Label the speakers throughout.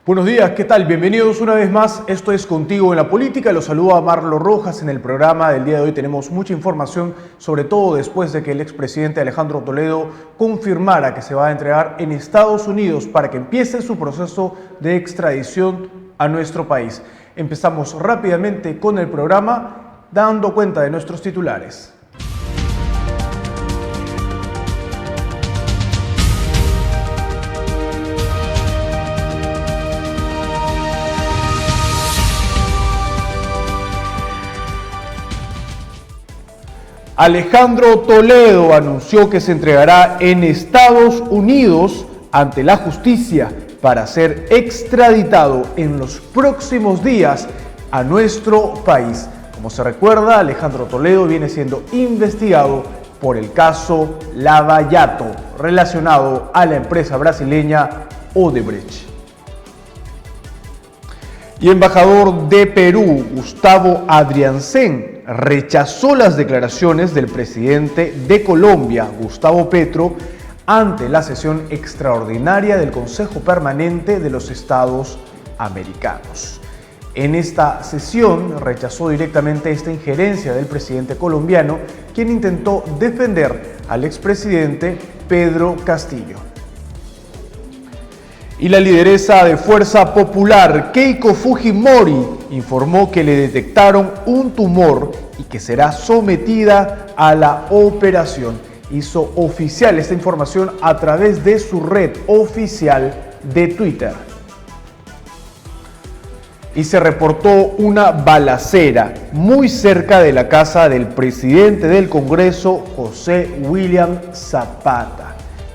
Speaker 1: Buenos días, ¿qué tal? Bienvenidos una vez más. Esto es Contigo en la Política. Los saluda Marlo Rojas. En el programa del día de hoy tenemos mucha información, sobre todo después de que el expresidente Alejandro Toledo confirmara que se va a entregar en Estados Unidos para que empiece su proceso de extradición a nuestro país. Empezamos rápidamente con el programa, dando cuenta de nuestros titulares. Alejandro Toledo anunció que se entregará en Estados Unidos ante la justicia para ser extraditado en los próximos días a nuestro país. Como se recuerda, Alejandro Toledo viene siendo investigado por el caso Lava-Jato relacionado a la empresa brasileña Odebrecht. Y embajador de Perú, Gustavo Adrianzen, rechazó las declaraciones del presidente de Colombia, Gustavo Petro, ante la sesión extraordinaria del Consejo Permanente de los Estados Americanos. En esta sesión rechazó directamente esta injerencia del presidente colombiano, quien intentó defender al expresidente Pedro Castillo. Y la lideresa de Fuerza Popular, Keiko Fujimori, informó que le detectaron un tumor y que será sometida a la operación. Hizo oficial esta información a través de su red oficial de Twitter. Y se reportó una balacera muy cerca de la casa del presidente del Congreso, José William Zapata,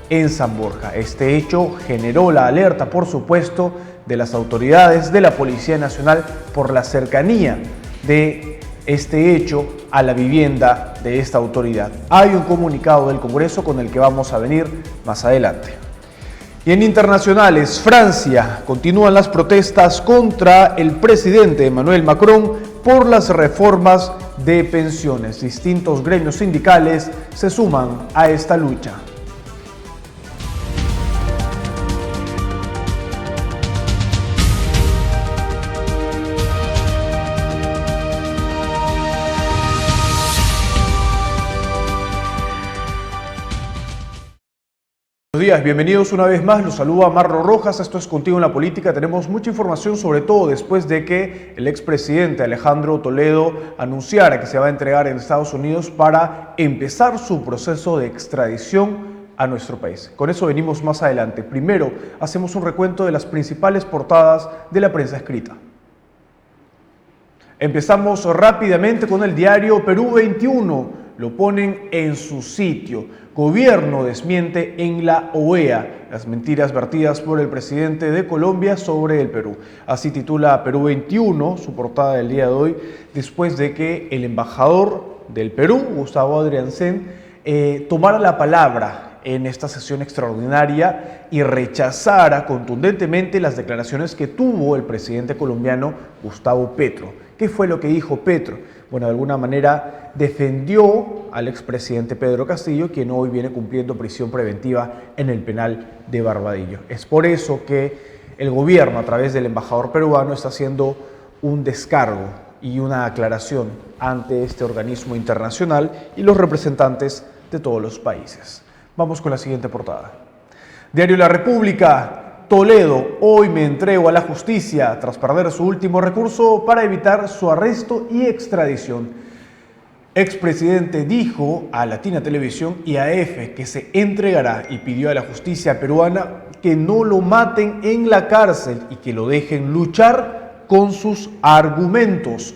Speaker 1: en San Borja. Este hecho generó la alerta, por supuesto, de las autoridades de la Policía Nacional por la cercanía de este hecho a la vivienda de esta autoridad. Hay un comunicado del Congreso con el que vamos a venir más adelante. Y en internacionales, Francia, continúan las protestas contra el presidente Emmanuel Macron por las reformas de pensiones. Distintos gremios sindicales se suman a esta lucha. Buenos días, bienvenidos una vez más, los saluda Marlo Rojas, esto es Contigo en la Política. Tenemos mucha información, sobre todo después de que el expresidente Alejandro Toledo anunciara que se va a entregar en Estados Unidos para empezar su proceso de extradición a nuestro país. Con eso venimos más adelante. Primero, hacemos un recuento de las principales portadas de la prensa escrita. Empezamos rápidamente con el diario Perú 21. Lo ponen en su sitio. Gobierno desmiente en la OEA las mentiras vertidas por el presidente de Colombia sobre el Perú. Así titula Perú 21, su portada del día de hoy, después de que el embajador del Perú, Gustavo Adrianzen, tomara la palabra en esta sesión extraordinaria y rechazara contundentemente las declaraciones que tuvo el presidente colombiano Gustavo Petro. ¿Qué fue lo que dijo Petro? Bueno, de alguna manera defendió al expresidente Pedro Castillo, quien hoy viene cumpliendo prisión preventiva en el penal de Barbadillo. Es por eso que el gobierno, a través del embajador peruano, está haciendo un descargo y una aclaración ante este organismo internacional y los representantes de todos los países. Vamos con la siguiente portada. Diario La República. Toledo, hoy me entrego a la justicia tras perder su último recurso para evitar su arresto y extradición. Expresidente dijo a Latina Televisión y a EFE que se entregará y pidió a la justicia peruana que no lo maten en la cárcel y que lo dejen luchar con sus argumentos.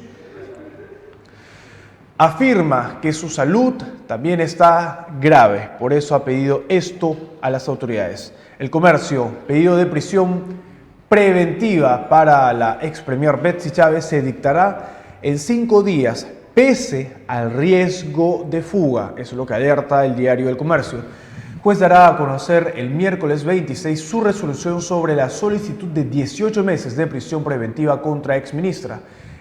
Speaker 1: Afirma que su salud también está grave, por eso ha pedido esto a las autoridades. El Comercio, pedido de prisión preventiva para la ex premier Betsy Chávez se dictará en 5 días, pese al riesgo de fuga. Eso es lo que alerta el diario El Comercio. El juez dará a conocer el miércoles 26 su resolución sobre la solicitud de 18 meses de prisión preventiva contra exministra.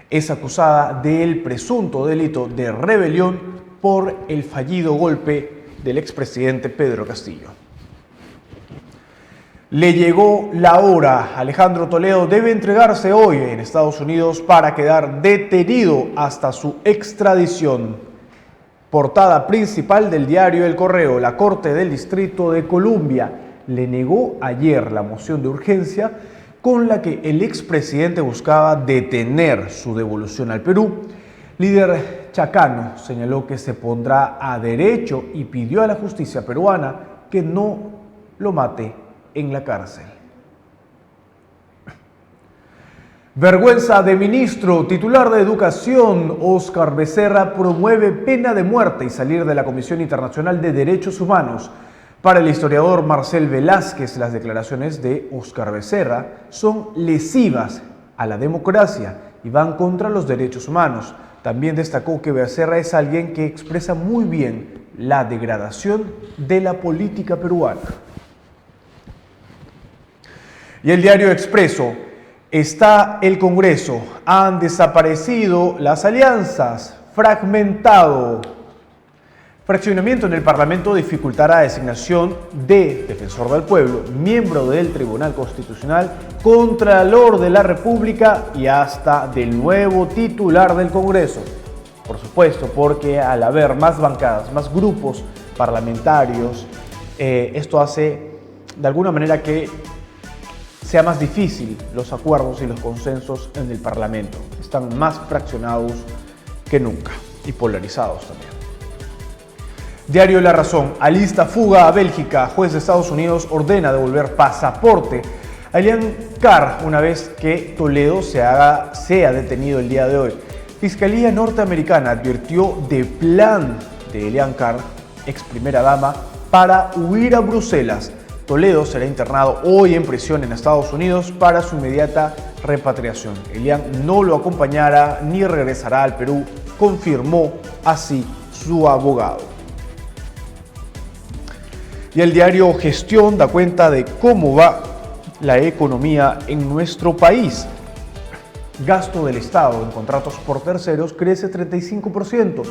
Speaker 1: Es acusada del presunto delito de rebelión por el fallido golpe del expresidente Pedro Castillo. Le llegó la hora. Alejandro Toledo debe entregarse hoy en Estados Unidos para quedar detenido hasta su extradición. Portada principal del diario El Correo. La Corte del Distrito de Columbia le negó ayer la moción de urgencia con la que el expresidente buscaba detener su devolución al Perú. Líder chacano señaló que se pondrá a derecho y pidió a la justicia peruana que no lo mate en la cárcel. Vergüenza de ministro. Titular de Educación, Óscar Becerra, promueve pena de muerte y salir de la Comisión Internacional de Derechos Humanos. Para el historiador Marcel Velázquez, las declaraciones de Óscar Becerra son lesivas a la democracia y van contra los derechos humanos. También destacó que Becerra es alguien que expresa muy bien la degradación de la política peruana. Y el diario Expreso. Está el Congreso. Han desaparecido las alianzas. Fragmentado. Fraccionamiento en el Parlamento dificultará designación de defensor del pueblo, miembro del Tribunal Constitucional, Contralor de la República y hasta del nuevo titular del Congreso. Por supuesto, porque al haber más bancadas, más grupos parlamentarios, esto hace de alguna manera que sea más difícil los acuerdos y los consensos en el Parlamento. Están más fraccionados que nunca y polarizados también. Diario La Razón. Alista fuga a Bélgica. Juez de Estados Unidos ordena devolver pasaporte a Elian Carr una vez que Toledo sea detenido el día de hoy. Fiscalía norteamericana advirtió de plan de Elian Carr, ex primera dama, para huir a Bruselas. Toledo será internado hoy en prisión en Estados Unidos para su inmediata repatriación. Elian no lo acompañará ni regresará al Perú, confirmó así su abogado. Y el diario Gestión da cuenta de cómo va la economía en nuestro país. Gasto del Estado en contratos por terceros crece 35%.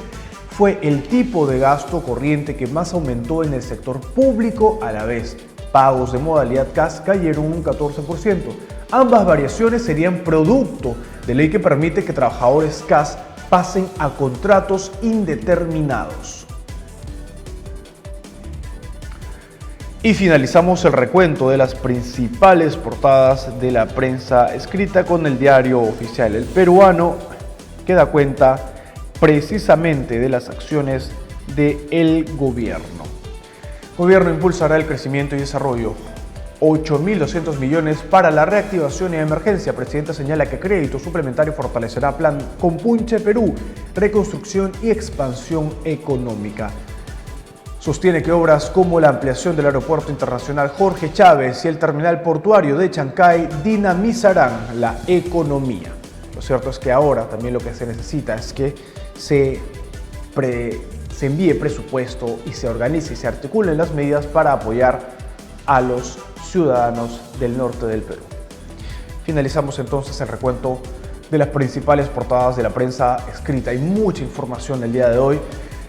Speaker 1: Fue el tipo de gasto corriente que más aumentó en el sector público a la vez. Pagos de modalidad CAS cayeron un 14%. Ambas variaciones serían producto de ley que permite que trabajadores CAS pasen a contratos indeterminados. Y finalizamos el recuento de las principales portadas de la prensa escrita con el diario oficial El Peruano, que da cuenta precisamente de las acciones del gobierno. Gobierno impulsará el crecimiento y desarrollo. 8.200 millones para la reactivación y emergencia. Presidenta señala que crédito suplementario fortalecerá plan Compunche Perú, reconstrucción y expansión económica. Sostiene que obras como la ampliación del Aeropuerto Internacional Jorge Chávez y el terminal portuario de Chancay dinamizarán la economía. Lo cierto es que ahora también lo que se necesita es que se envíe presupuesto y se organice y se articulen las medidas para apoyar a los ciudadanos del norte del Perú. Finalizamos entonces el recuento de las principales portadas de la prensa escrita. Hay mucha información el día de hoy.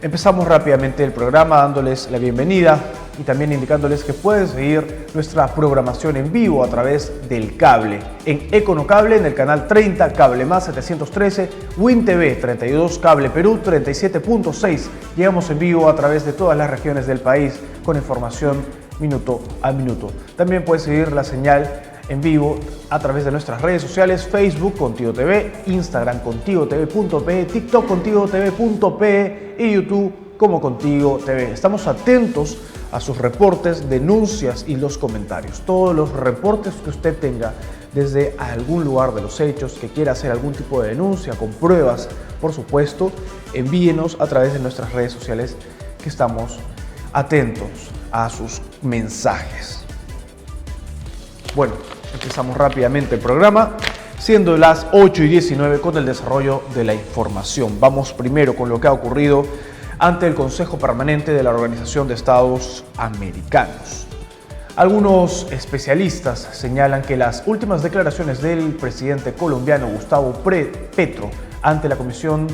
Speaker 1: Empezamos rápidamente el programa dándoles la bienvenida y también indicándoles que pueden seguir nuestra programación en vivo a través del cable. En Econocable, en el canal 30, Cable Más 713, Win TV 32, Cable Perú 37.6. Llegamos en vivo a través de todas las regiones del país con información minuto a minuto. También puedes seguir la señal en vivo a través de nuestras redes sociales: Facebook Contigo TV, Instagram contigotv.pe, TikTok contigotv.pe y YouTube como Contigo TV. Estamos atentos a sus reportes, denuncias y los comentarios. Todos los reportes que usted tenga desde algún lugar de los hechos, que quiera hacer algún tipo de denuncia con pruebas, por supuesto, envíenos a través de nuestras redes sociales, que estamos atentos a sus mensajes. Bueno, empezamos rápidamente el programa, siendo las 8:19 con el desarrollo de la información. Vamos primero con lo que ha ocurrido ante el Consejo Permanente de la Organización de Estados Americanos. Algunos especialistas señalan que las últimas declaraciones del presidente colombiano Gustavo Petro ante la Comisión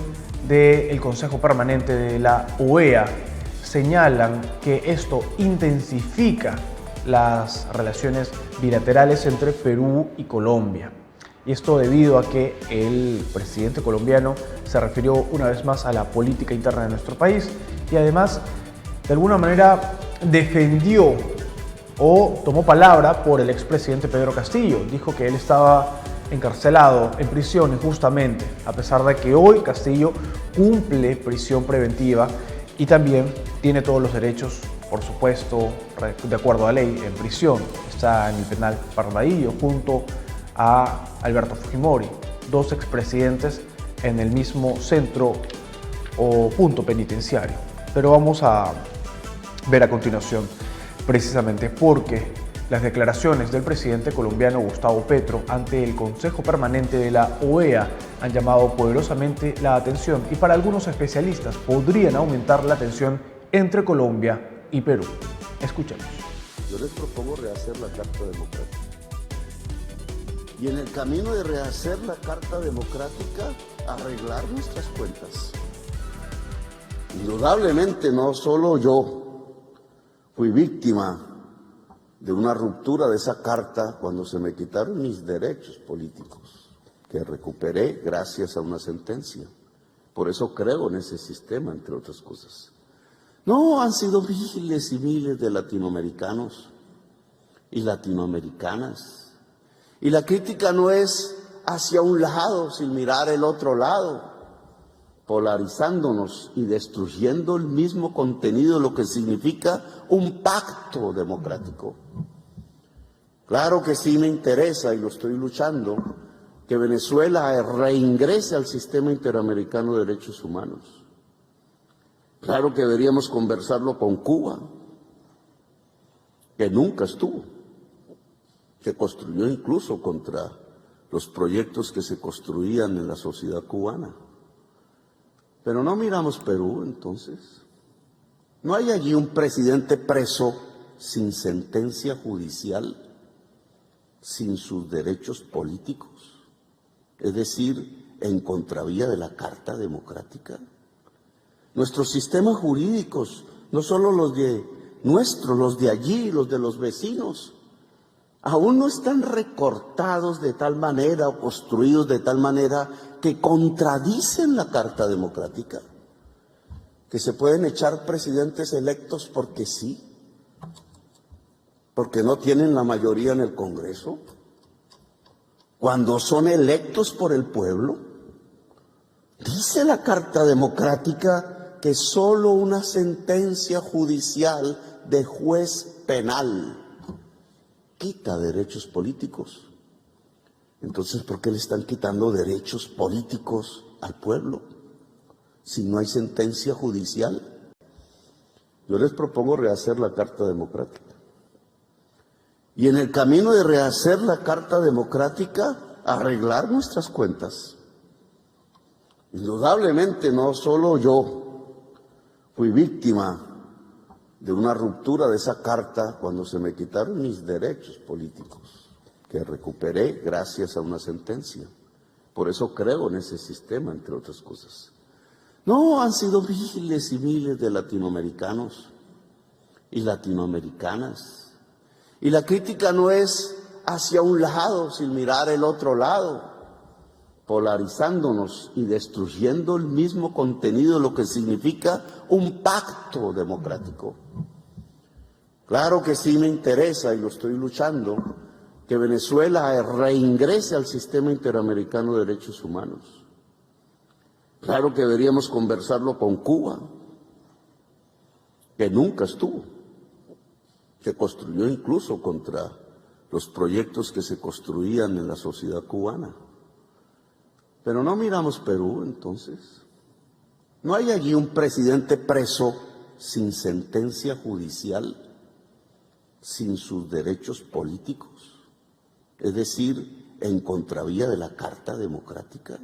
Speaker 1: del Consejo Permanente de la OEA señalan que esto intensifica las relaciones bilaterales entre Perú y Colombia. Y esto debido a que el presidente colombiano se refirió una vez más a la política interna de nuestro país y además de alguna manera defendió o tomó palabra por el expresidente Pedro Castillo. Dijo que él estaba encarcelado en prisión injustamente, a pesar de que hoy Castillo cumple prisión preventiva y también tiene todos los derechos, por supuesto, de acuerdo a ley, en prisión. Está en el penal Parnadillo junto a Alberto Fujimori, dos expresidentes en el mismo centro o punto penitenciario. Pero vamos a ver a continuación precisamente por qué las declaraciones del presidente colombiano Gustavo Petro ante el Consejo Permanente de la OEA han llamado poderosamente la atención y para algunos especialistas podrían aumentar la tensión entre Colombia y Perú. Escuchemos.
Speaker 2: Yo les propongo rehacer la Carta Democrática. Y en el camino de rehacer la Carta Democrática, arreglar nuestras cuentas. Indudablemente no solo yo fui víctima de una ruptura de esa carta cuando se me quitaron mis derechos políticos, que recuperé gracias a una sentencia. Por eso creo en ese sistema, entre otras cosas. No, han sido miles y miles de latinoamericanos y latinoamericanas. Y la crítica no es hacia un lado sin mirar el otro lado, polarizándonos y destruyendo el mismo contenido, lo que significa un pacto democrático. Claro que sí me interesa, y lo estoy luchando, que Venezuela reingrese al sistema interamericano de derechos humanos. Claro que deberíamos conversarlo con Cuba, que nunca estuvo, que construyó incluso contra los proyectos que se construían en la sociedad cubana. Pero no miramos Perú, entonces. ¿No hay allí un presidente preso sin sentencia judicial, sin sus derechos políticos? Es decir, en contravía de la Carta Democrática. Nuestros sistemas jurídicos, no solo los de nuestros, los de allí, los de los vecinos, aún no están recortados de tal manera o construidos de tal manera que contradicen la Carta Democrática, que se pueden echar presidentes electos porque sí, porque no tienen la mayoría en el Congreso, cuando son electos por el pueblo. Dice la Carta Democrática que solo una sentencia judicial de juez penal quita derechos políticos. Entonces, ¿por qué le están quitando derechos políticos al pueblo si no hay sentencia judicial? Yo les propongo rehacer la Carta Democrática. Y en el camino de rehacer la Carta Democrática, arreglar nuestras cuentas. Indudablemente no solo yo fui víctima de una ruptura de esa carta cuando se me quitaron mis derechos políticos, que recuperé gracias a una sentencia. Por eso creo en ese sistema, entre otras cosas. No, han sido miles y miles de latinoamericanos y latinoamericanas. Y la crítica no es hacia un lado sin mirar el otro lado, polarizándonos y destruyendo el mismo contenido, lo que significa un pacto democrático. Claro que sí me interesa, y lo estoy luchando, que Venezuela reingrese al sistema interamericano de derechos humanos. Claro que deberíamos conversarlo con Cuba, que nunca estuvo, que construyó incluso contra los proyectos que se construían en la sociedad cubana. Pero no miramos Perú, entonces. ¿No hay allí un presidente preso sin sentencia judicial, sin sus derechos políticos? Es decir, en contravía de la Carta Democrática.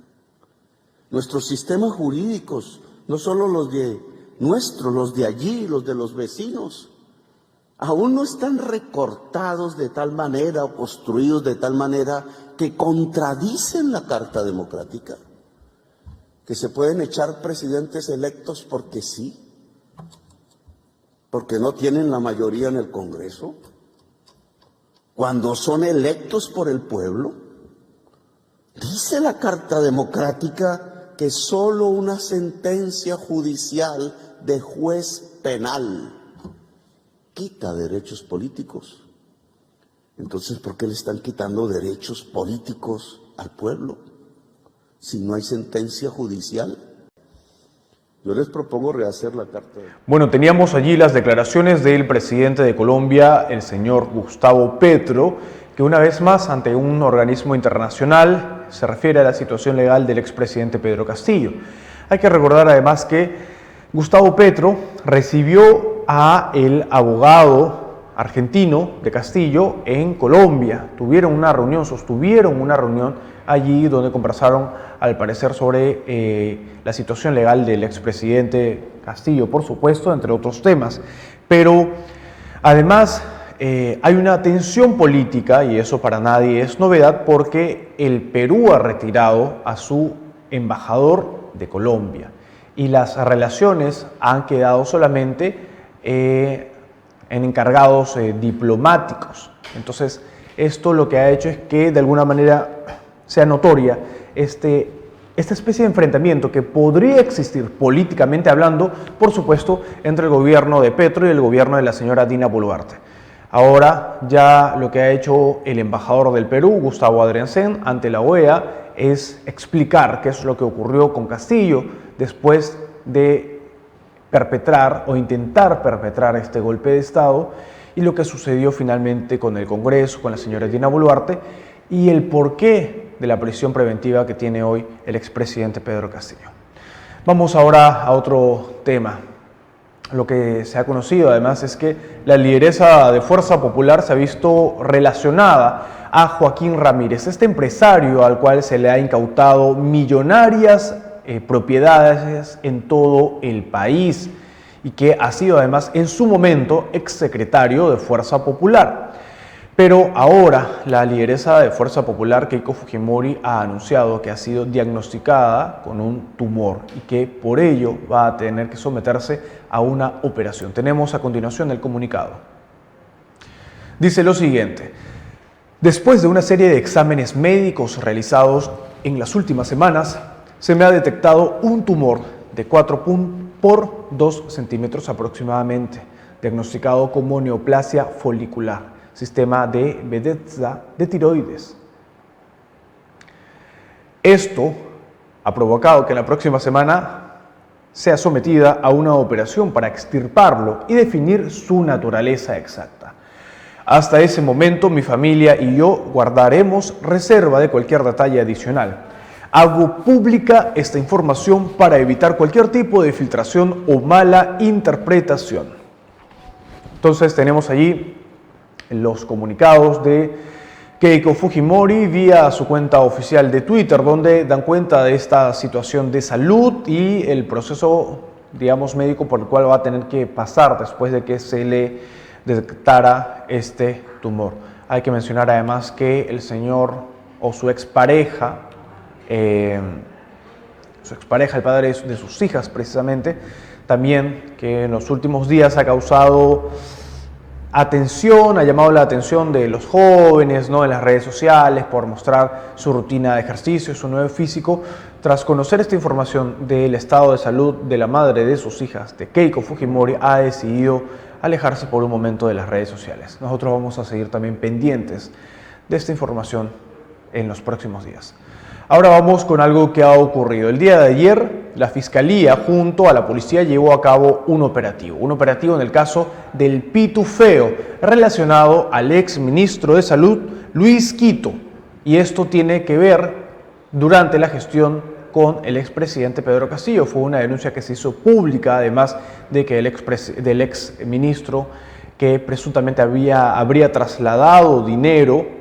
Speaker 2: Nuestros sistemas jurídicos, no solo los de nuestros, los de allí, los de los vecinos, aún no están recortados de tal manera o construidos de tal manera que contradicen la Carta Democrática, que se pueden echar presidentes electos porque sí, porque no tienen la mayoría en el Congreso, cuando son electos por el pueblo. Dice la Carta Democrática que solo una sentencia judicial de juez penal quita derechos políticos. Entonces, ¿por qué le están quitando derechos políticos al pueblo si no hay sentencia judicial? Yo les propongo rehacer la Carta.
Speaker 1: Bueno, teníamos allí las declaraciones del presidente de Colombia, el señor Gustavo Petro, que una vez más ante un organismo internacional se refiere a la situación legal del expresidente Pedro Castillo. Hay que recordar además que Gustavo Petro recibió a el abogado argentino de Castillo en Colombia. Sostuvieron una reunión allí donde conversaron al parecer sobre la situación legal del expresidente Castillo, por supuesto, entre otros temas. Pero además hay una tensión política, y eso para nadie es novedad, porque el Perú ha retirado a su embajador de Colombia y las relaciones han quedado solamente en encargados diplomáticos. Entonces, esto lo que ha hecho es que de alguna manera sea notoria esta especie de enfrentamiento que podría existir políticamente hablando, por supuesto, entre el gobierno de Petro y el gobierno de la señora Dina Boluarte. Ahora ya lo que ha hecho el embajador del Perú, Gustavo Adrianzen, ante la OEA es explicar qué es lo que ocurrió con Castillo después de perpetrar o intentar perpetrar este golpe de Estado y lo que sucedió finalmente con el Congreso, con la señora Dina Boluarte y el porqué de la prisión preventiva que tiene hoy el expresidente Pedro Castillo. Vamos ahora a otro tema. Lo que se ha conocido además es que la lideresa de Fuerza Popular se ha visto relacionada a Joaquín Ramírez, este empresario al cual se le ha incautado millonarias propiedades en todo el país y que ha sido además en su momento exsecretario de Fuerza Popular. Pero ahora la lideresa de Fuerza Popular, Keiko Fujimori, ha anunciado que ha sido diagnosticada con un tumor y que por ello va a tener que someterse a una operación. Tenemos a continuación el comunicado. Dice lo siguiente: después de una serie de exámenes médicos realizados en las últimas semanas, se me ha detectado un tumor de 4 por 2 centímetros aproximadamente, diagnosticado como neoplasia folicular, sistema de Bethesda de tiroides. Esto ha provocado que en la próxima semana sea sometida a una operación para extirparlo y definir su naturaleza exacta. Hasta ese momento, mi familia y yo guardaremos reserva de cualquier detalle adicional. Hago pública esta información para evitar cualquier tipo de filtración o mala interpretación. Entonces tenemos allí los comunicados de Keiko Fujimori vía su cuenta oficial de Twitter, donde dan cuenta de esta situación de salud y el proceso, digamos, médico por el cual va a tener que pasar después de que se le detectara este tumor. Hay que mencionar además que el señor o su expareja, el padre de sus hijas precisamente, también que en los últimos días ha causado atención, ha llamado la atención de los jóvenes, ¿no?, en las redes sociales por mostrar su rutina de ejercicio, su nuevo físico. Tras conocer esta información del estado de salud de la madre de sus hijas, de Keiko Fujimori, ha decidido alejarse por un momento de las redes sociales. Nosotros vamos a seguir también pendientes de esta información en los próximos días. Ahora vamos con algo que ha ocurrido. El día de ayer, la Fiscalía junto a la policía llevó a cabo un operativo en el caso del pitufeo relacionado al ex ministro de Salud, Luis Quito. Y esto tiene que ver durante la gestión con el expresidente Pedro Castillo. Fue una denuncia que se hizo pública, además de que del ex ministro que presuntamente habría trasladado dinero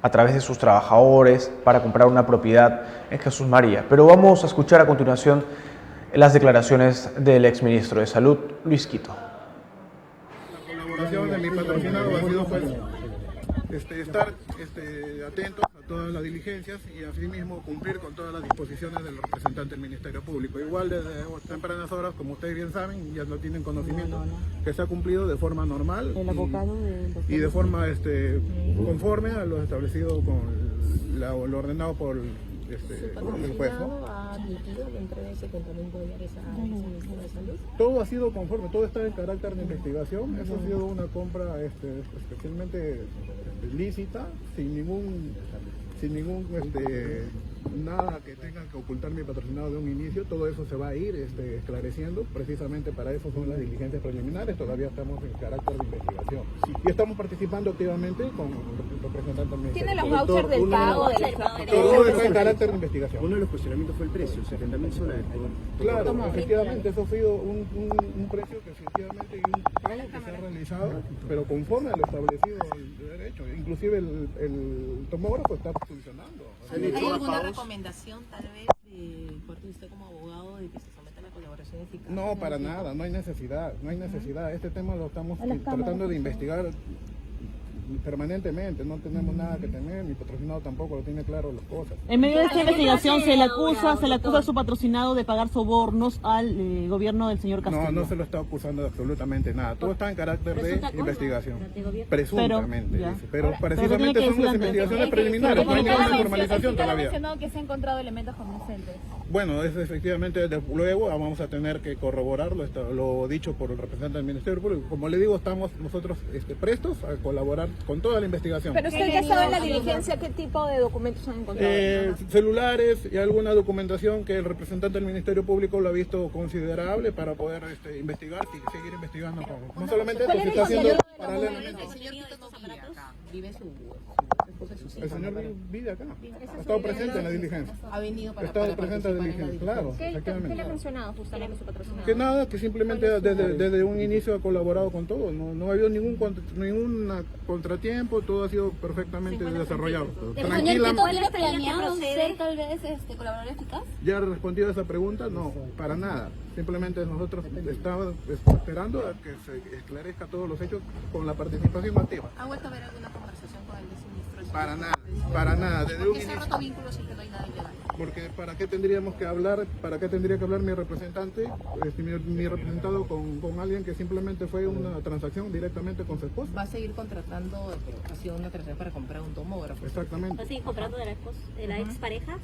Speaker 1: a través de sus trabajadores para comprar una propiedad en Jesús María. Pero vamos a escuchar a continuación las declaraciones del exministro de Salud, Luis Quito.
Speaker 3: La colaboración de mi patrocinado ha sido pues, estar atentos a todas las diligencias y asimismo cumplir con todas las disposiciones del representante del Ministerio Público. Igual desde tempranas horas, como ustedes bien saben, ya no tienen conocimiento, que se ha cumplido de forma normal y de forma conforme a lo establecido con lo ordenado por el juez, ¿no?
Speaker 4: ¿Ha admitido la entrega de $70.000 al Ministerio de Salud?
Speaker 3: Todo ha sido conforme, todo está en carácter de investigación. Eso ha sido una compra especialmente lícita, sin ningún nada que tenga que ocultar mi patrocinado de un inicio. Todo eso se va a ir esclareciendo. Precisamente para eso son las diligencias preliminares. Todavía estamos en carácter de investigación. Y estamos participando activamente con el representante del Ministerio.
Speaker 5: ¿Tiene los vouchers del pago de la
Speaker 3: Todo está en carácter de investigación.
Speaker 6: Uno de los cuestionamientos fue el precio, $70.000.
Speaker 3: Claro, efectivamente, eso ha sido un precio que efectivamente y un pago que se ha realizado, pero conforme a lo establecido de derecho. Inclusive el tomógrafo está funcionando.
Speaker 4: ¿Hay alguna recomendación tal vez por usted como abogado de que se someta a la colaboración eficaz?
Speaker 3: No, para nada, no hay necesidad. Este tema lo estamos tratando de investigar permanentemente, no tenemos nada que temer, mi patrocinado tampoco lo tiene claro las cosas.
Speaker 7: En medio de esta investigación se le acusa a su patrocinado de pagar sobornos al gobierno del señor Castillo.
Speaker 3: No se lo está acusando de absolutamente nada, todo está en carácter de investigación. Presuntamente, pero precisamente son las investigaciones preliminares, no hay ninguna formalización todavía.
Speaker 5: Ha mencionado que se han encontrado elementos convincentes.
Speaker 3: Bueno, es efectivamente, luego vamos a tener que corroborarlo, lo dicho por el representante del Ministerio Público. Como le digo, estamos nosotros prestos a colaborar con toda la investigación.
Speaker 5: Pero usted ya sabe en la diligencia qué tipo de documentos han encontrado.
Speaker 3: Celulares y alguna documentación que el representante del Ministerio Público lo ha visto considerable para poder investigar y seguir investigando. No solamente esto, se está haciendo paralelamente.
Speaker 4: El señor vive su esposa y sus hijos.
Speaker 3: El señor vive acá, ha estado presente en la diligencia.
Speaker 4: Ha venido
Speaker 3: Ha estado presente en la diligencia, claro.
Speaker 5: ¿Qué le ha mencionado justamente su patrocinador?
Speaker 3: Que nada, que simplemente desde un inicio ha colaborado con todo, no ha habido ningún contratiempo, todo ha sido perfectamente desarrollado.
Speaker 5: Tranquilamente. ¿Tiene planeado ser tal vez colaborador eficaz?
Speaker 3: ¿Ya respondido a esa pregunta? No, para nada. Simplemente nosotros estamos esperando a que se esclarezca todos los hechos con la participación activa.
Speaker 4: ¿Ha vuelto a haber alguna conversación con el viceministro?
Speaker 3: Para nada. Desde un
Speaker 4: ¿Por qué se ha roto vínculos y que no hay nada ilegal?
Speaker 3: Porque ¿para qué tendríamos que hablar? ¿Para qué tendría que hablar mi representante, mi representado con alguien que simplemente fue una transacción directamente con su esposa?
Speaker 4: ¿Va a seguir contratando, ha sido una transacción para comprar un tomógrafo?
Speaker 3: Exactamente.
Speaker 8: ¿Va a seguir comprando de la expareja?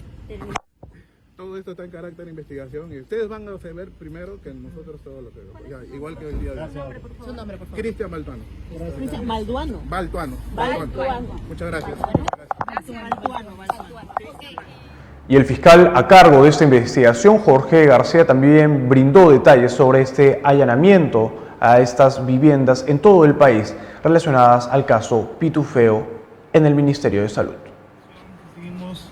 Speaker 3: Todo esto está en carácter de investigación y ustedes van a saber primero que nosotros todo lo que... Ya, igual que el día de hoy.
Speaker 4: Su nombre, por favor.
Speaker 3: Cristian Baltuano.
Speaker 7: Balduano.
Speaker 3: Muchas gracias.
Speaker 1: Y el fiscal a cargo de esta investigación, Jorge García, también brindó detalles sobre este allanamiento a estas viviendas en todo el país relacionadas al caso Pitufeo en el Ministerio de Salud.
Speaker 9: Seguimos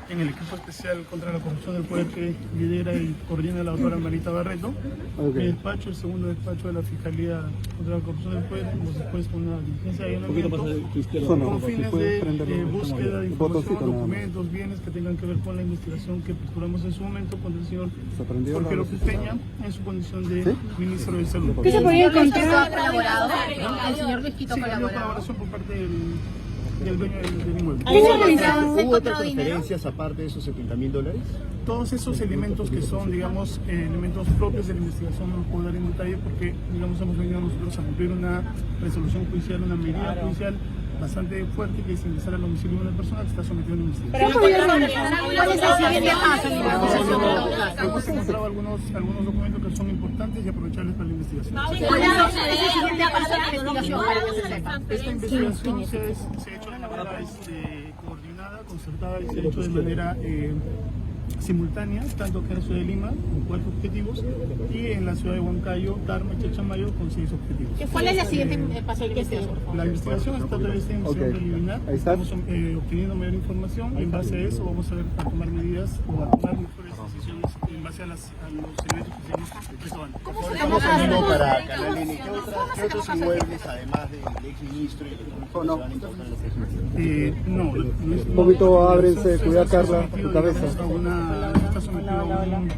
Speaker 9: en el equipo especial contra la corrupción del poder que lidera y coordina la doctora Marita Barreto. Mi despacho, el segundo despacho de la Fiscalía contra la corrupción del poder, hemos dispuesto una diligencia de allanamiento con fines de búsqueda de información, documentos, bienes que tengan que ver con la investigación que postulamos en su momento contra el señor Jorge López Peña en su condición de ministro de Salud.
Speaker 5: ¿Qué se podría encontrar?
Speaker 4: El señor Luisquito
Speaker 9: Sí, ha habido
Speaker 4: colaborado.
Speaker 9: colaboración por parte del dueño del inmueble.
Speaker 6: ¿Hubo otras transferencias aparte de esos $70.000?
Speaker 9: Todos esos elementos que son, digamos, elementos propios de la investigación no los puedo dar en detalle porque, digamos, hemos venido nosotros a cumplir una resolución judicial, una medida judicial bastante fuerte que es ingresar al domicilio de una persona que está sometida a una investigación.
Speaker 5: ¿Cuál es el siguiente paso?
Speaker 9: Hemos encontrado algunos documentos que son importantes y aprovechables para la investigación. Esta investigación se ha hecho de manera coordinada, concertada y se ha hecho de manera simultánea, tanto que en la ciudad de Lima con 4 objetivos y en la ciudad de Huancayo, Tarma y Chachamayo con 6 objetivos.
Speaker 4: ¿Cuál es la siguiente paso de investigación?
Speaker 9: La investigación está a través de emisión preliminar, estamos obteniendo mayor información y en base a eso vamos a ver para tomar medidas o a tomar mejores decisiones en base a los elementos que se han visto.
Speaker 6: Estamos haciendo para Canal N. ¿Qué otros inmuebles, además del exministro y el se van a encontrar en la
Speaker 9: No.
Speaker 10: Un poquito ábrense, cuidado Carla, tu cabeza.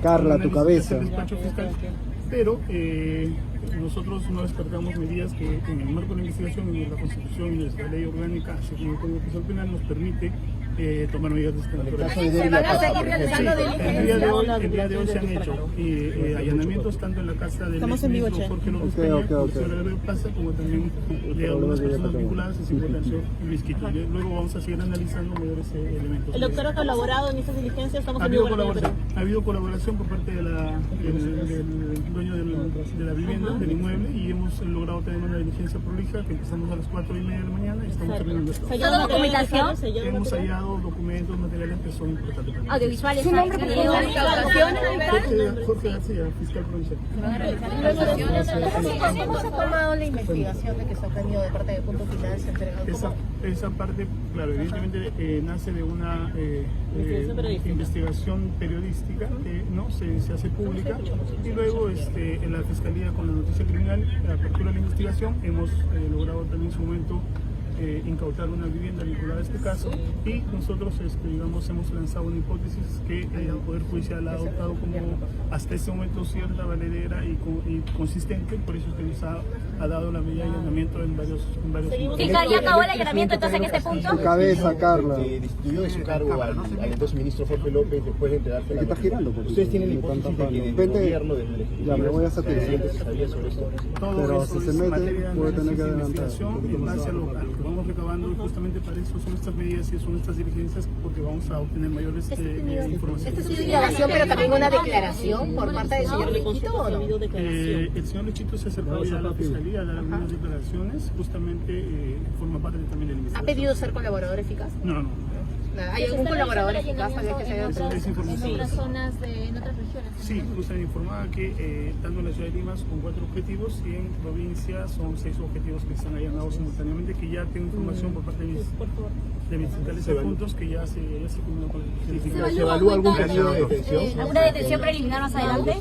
Speaker 10: Carla, tu cabeza.
Speaker 9: Pero nosotros no descartamos medidas que en el marco de la investigación y de la Constitución y de la ley orgánica, según el Código Procesal Penal, nos permite tomar medidas de esta naturaleza.
Speaker 8: ¿Se van a seguir realizando
Speaker 9: El día de hoy se han hecho allanamientos tanto en la casa del ministro Jorge López Peña, profesor Plaza, como también de algunas personas vinculadas, en singular al señor Luis Quito. Luego vamos a seguir analizando mayores elementos.
Speaker 7: ¿El doctor ha colaborado en estas diligencias? Estamos
Speaker 9: Ha habido colaboración por parte del dueño de la vivienda, del inmueble, y hemos logrado tener una diligencia prolija que empezamos a las 4:30 de la mañana y estamos terminando esto.
Speaker 8: ¿Toda documentación?
Speaker 9: Hemos hallado documentos, materiales que son importantes.
Speaker 8: Audiovisuales.
Speaker 5: ¿Su nombre, por favor?
Speaker 9: Jorge García, fiscal provincial.
Speaker 4: ¿Cómo se ha tomado la investigación de que se ha obtenido de parte de Punto Final? ¿Se entregó
Speaker 9: Esa parte, claro, evidentemente nace de una investigación periodística que se hace pública, y luego en la Fiscalía, con la noticia criminal, la apertura de la investigación, hemos logrado también en su momento incautar una vivienda vinculada a este caso, y nosotros hemos lanzado una hipótesis que el Poder Judicial ha adoptado como hasta este momento cierta, valedera y consistente. Por eso es que nos ha dado la medida de allanamiento en varios
Speaker 8: Fiscal, ¿ya acabó el allanamiento entonces en este punto?
Speaker 10: Su cabeza, Carla.
Speaker 6: Destituyó de su cargo al entonces ministro Jorge López después de entregarse la...
Speaker 10: ¿Qué está girando?
Speaker 6: Ustedes tienen la hipótesis de que desde el gobierno, desde el Ejecutivo,
Speaker 10: ya me voy a satisfacer.
Speaker 6: se sabía sobre esto.
Speaker 10: Pero si se mete, puede tener que adelantar.
Speaker 9: En base a lo que vamos recabando, y justamente para eso son estas medidas y son estas diligencias, porque vamos a obtener mayores informaciones.
Speaker 4: ¿Esta es una indagación, pero también una declaración por parte del señor Lechito, o no?
Speaker 9: El señor Lechito se acercó ya a la Fiscalía a dar algunas declaraciones, justamente forma parte también de la investigación.
Speaker 4: ¿Ha pedido ser colaborador eficaz?
Speaker 9: No.
Speaker 4: ¿Hay algún colaborador eficaz tal vez que se haya
Speaker 5: En otras zonas, en otras regiones.
Speaker 9: Sí, justamente informaba que tanto en la ciudad de Lima con 4 objetivos, y en provincia son 6 objetivos que están allanados simultáneamente, que ya tengo información por parte de mis fiscales adjuntos que ya se cumplió con la...
Speaker 6: ¿Se evalúa algún periodo de detención?
Speaker 8: ¿Alguna detención preliminar más adelante?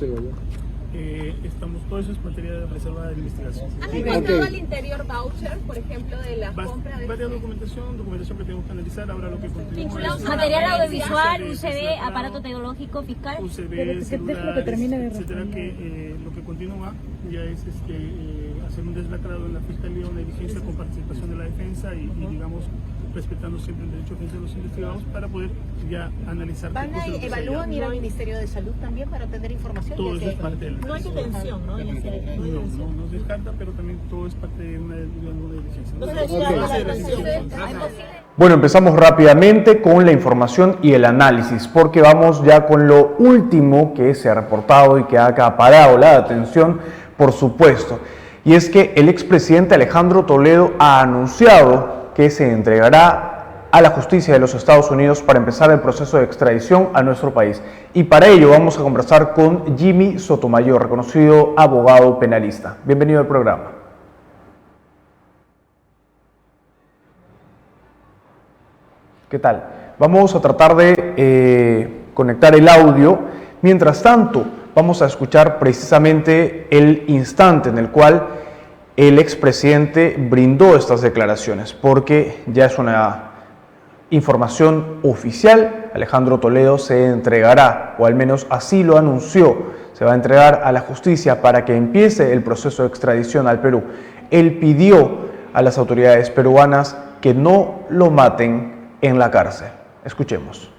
Speaker 9: Todo eso es materia de reserva de investigación.
Speaker 4: ¿Han encontrado al interior voucher, por ejemplo, de la compra de...
Speaker 9: Varias documentación que tenemos que analizar. Ahora lo que continúa es...
Speaker 8: Material audiovisual, UCB, aparato tecnológico, fiscal.
Speaker 9: UCB, celulares, etcétera, que lo que continúa ya es hacer un deslacrado en la Fiscalía, una diligencia con participación de la defensa y digamos, respetando siempre el derecho de los investigados, para poder ya analizar...
Speaker 4: ¿Evalúan ir al Ministerio de Salud también para obtener información?
Speaker 9: Todo eso es parte de la...
Speaker 7: No hay detención, ¿no?
Speaker 9: No descarta, pero también todo es parte de una diligencia.
Speaker 1: Bueno, empezamos rápidamente con la información y el análisis, porque vamos ya con lo último que se ha reportado y que ha acaparado la atención, por supuesto. Y es que el expresidente Alejandro Toledo ha anunciado que se entregará a la justicia de los Estados Unidos para empezar el proceso de extradición a nuestro país. Y para ello vamos a conversar con Jimmy Sotomayor, reconocido abogado penalista. Bienvenido al programa. ¿Qué tal? Vamos a tratar de conectar el audio. Mientras tanto, vamos a escuchar precisamente el instante en el cual el expresidente brindó estas declaraciones, porque ya es una información oficial. Alejandro Toledo se entregará, o al menos así lo anunció, se va a entregar a la justicia para que empiece el proceso de extradición al Perú. Él pidió a las autoridades peruanas que no lo maten en la cárcel. Escuchemos.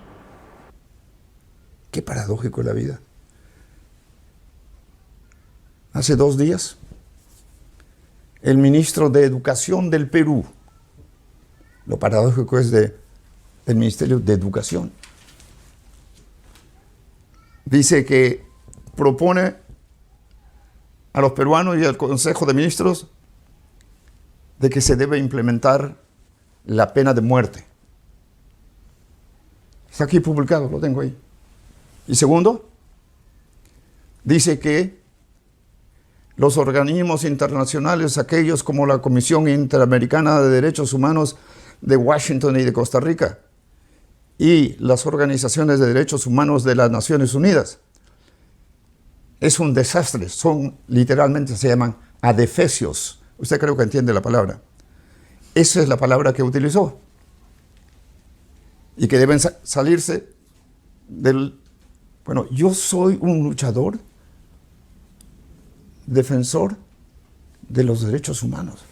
Speaker 11: Qué paradójico es la vida. Hace 2 días, el ministro de Educación del Perú, lo paradójico es del Ministerio de Educación, dice que propone a los peruanos y al Consejo de Ministros de que se debe implementar la pena de muerte. Está aquí publicado, lo tengo ahí. Y segundo, dice que los organismos internacionales, aquellos como la Comisión Interamericana de Derechos Humanos de Washington y de Costa Rica, y las organizaciones de derechos humanos de las Naciones Unidas, es un desastre, literalmente se llaman adefesios. Usted creo que entiende la palabra. Esa es la palabra que utilizó. Y que deben salirse del... Bueno, yo soy un luchador, defensor de los derechos humanos.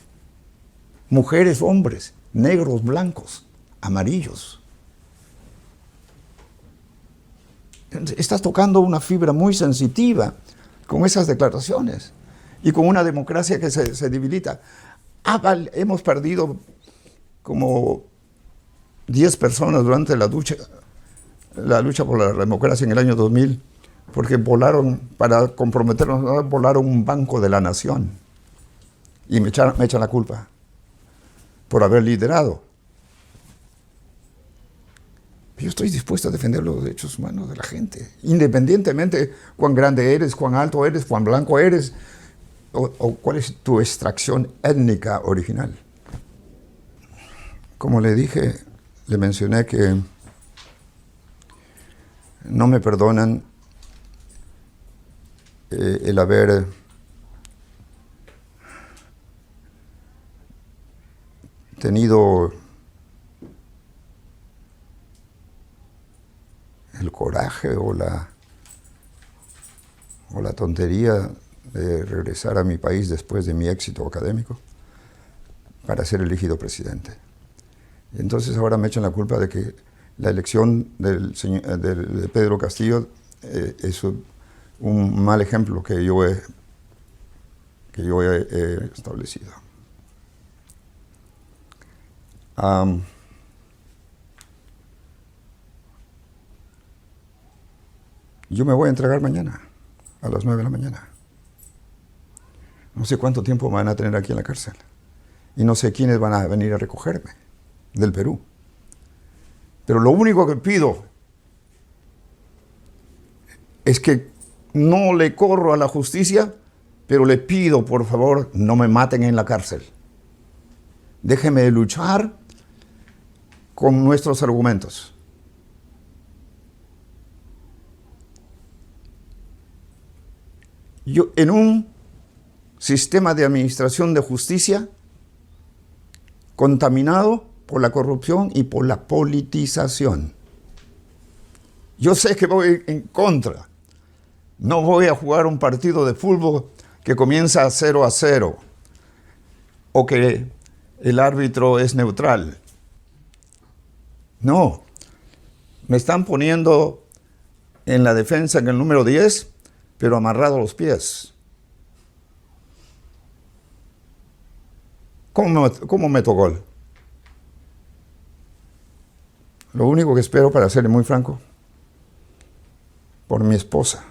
Speaker 11: Mujeres, hombres, negros, blancos, amarillos. estás tocando una fibra muy sensitiva con esas declaraciones y con una democracia que se debilita. Hemos perdido como 10 personas durante la lucha por la democracia en el año 2000, porque volaron, para comprometernos, volaron un banco de la nación y me echan la culpa por haber liderado. Yo estoy dispuesto a defender los derechos humanos de la gente, independientemente cuán grande eres, cuán alto eres, cuán blanco eres, o cuál es tu extracción étnica original. Como le dije, le mencioné que no me perdonan el haber tenido el coraje o la tontería de regresar a mi país después de mi éxito académico para ser elegido presidente. Y entonces ahora me echan la culpa de que la elección de Pedro Castillo es un mal ejemplo que yo he establecido. Yo me voy a entregar mañana, a las 9 de la mañana. No sé cuánto tiempo me van a tener aquí en la cárcel. Y no sé quiénes van a venir a recogerme del Perú. Pero lo único que pido es que no le corro a la justicia, pero le pido, por favor, no me maten en la cárcel. Déjenme luchar con nuestros argumentos. Yo, en un sistema de administración de justicia contaminado por la corrupción y por la politización. Yo sé que voy en contra. No voy a jugar un partido de fútbol que comienza 0-0 o que el árbitro es neutral. No. Me están poniendo en la defensa en el número 10, pero amarrado a los pies. ¿Cómo meto gol? Lo único que espero, para serle muy franco, por mi esposa.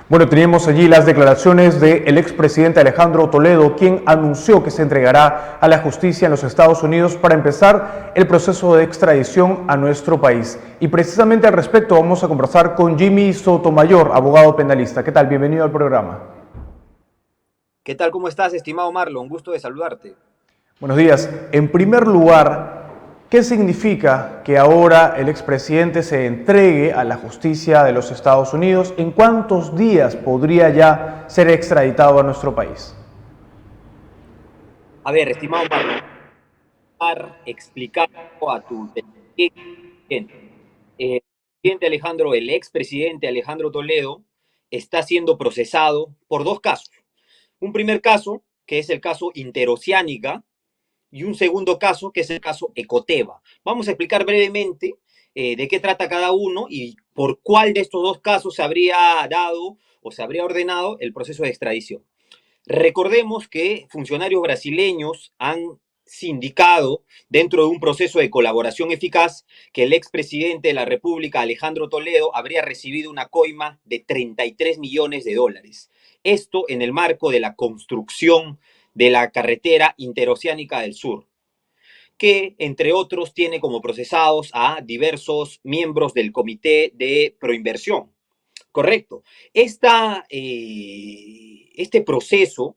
Speaker 1: Bueno, teníamos allí las declaraciones del expresidente Alejandro Toledo, quien anunció que se entregará a la justicia en los Estados Unidos para empezar el proceso de extradición a nuestro país. Y precisamente al respecto vamos a conversar con Jimmy Sotomayor, abogado penalista. ¿Qué tal? Bienvenido al programa.
Speaker 12: ¿Qué tal? ¿Cómo estás, estimado Marlon? Un gusto de saludarte.
Speaker 1: Buenos días. En primer lugar, ¿qué significa que ahora el expresidente se entregue a la justicia de los Estados Unidos? ¿En cuántos días podría ya ser extraditado a nuestro país?
Speaker 12: A ver, estimado Marlon, para explicar a tu el presidente Alejandro, el expresidente Alejandro Toledo, está siendo procesado por dos casos. Un primer caso, que es el caso Interoceánica, y un segundo caso, que es el caso Ecoteva. Vamos a explicar brevemente de qué trata cada uno y por cuál de estos dos casos se habría dado o se habría ordenado el proceso de extradición. Recordemos que funcionarios brasileños han sindicado dentro de un proceso de colaboración eficaz que el expresidente de la República, Alejandro Toledo, habría recibido una coima de $33 millones. Esto en el marco de la construcción de la carretera interoceánica del sur, que entre otros tiene como procesados a diversos miembros del Comité de Proinversión. Correcto. Este proceso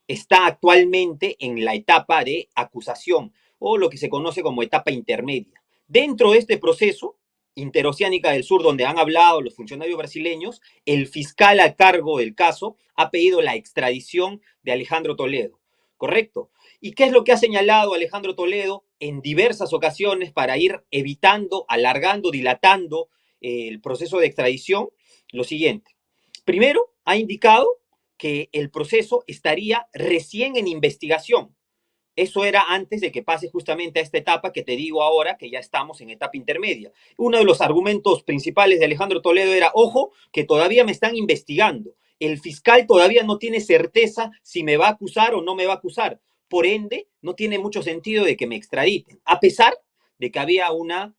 Speaker 12: está actualmente en la etapa de acusación o lo que se conoce como etapa intermedia. Dentro de este proceso, Interoceánica del Sur, donde han hablado los funcionarios brasileños, el fiscal a cargo del caso ha pedido la extradición de Alejandro Toledo. ¿Correcto? ¿Y qué es lo que ha señalado Alejandro Toledo en diversas ocasiones para ir evitando, alargando, dilatando el proceso de extradición? Lo siguiente. Primero, ha indicado que el proceso estaría recién en investigación. Eso era antes de que pase justamente a esta etapa que te digo ahora, que ya estamos en etapa intermedia. Uno de los argumentos principales de Alejandro Toledo era, ojo, que todavía me están investigando. El fiscal todavía no tiene certeza si me va a acusar o no me va a acusar. Por ende, no tiene mucho sentido de que me extraditen, a pesar de que había una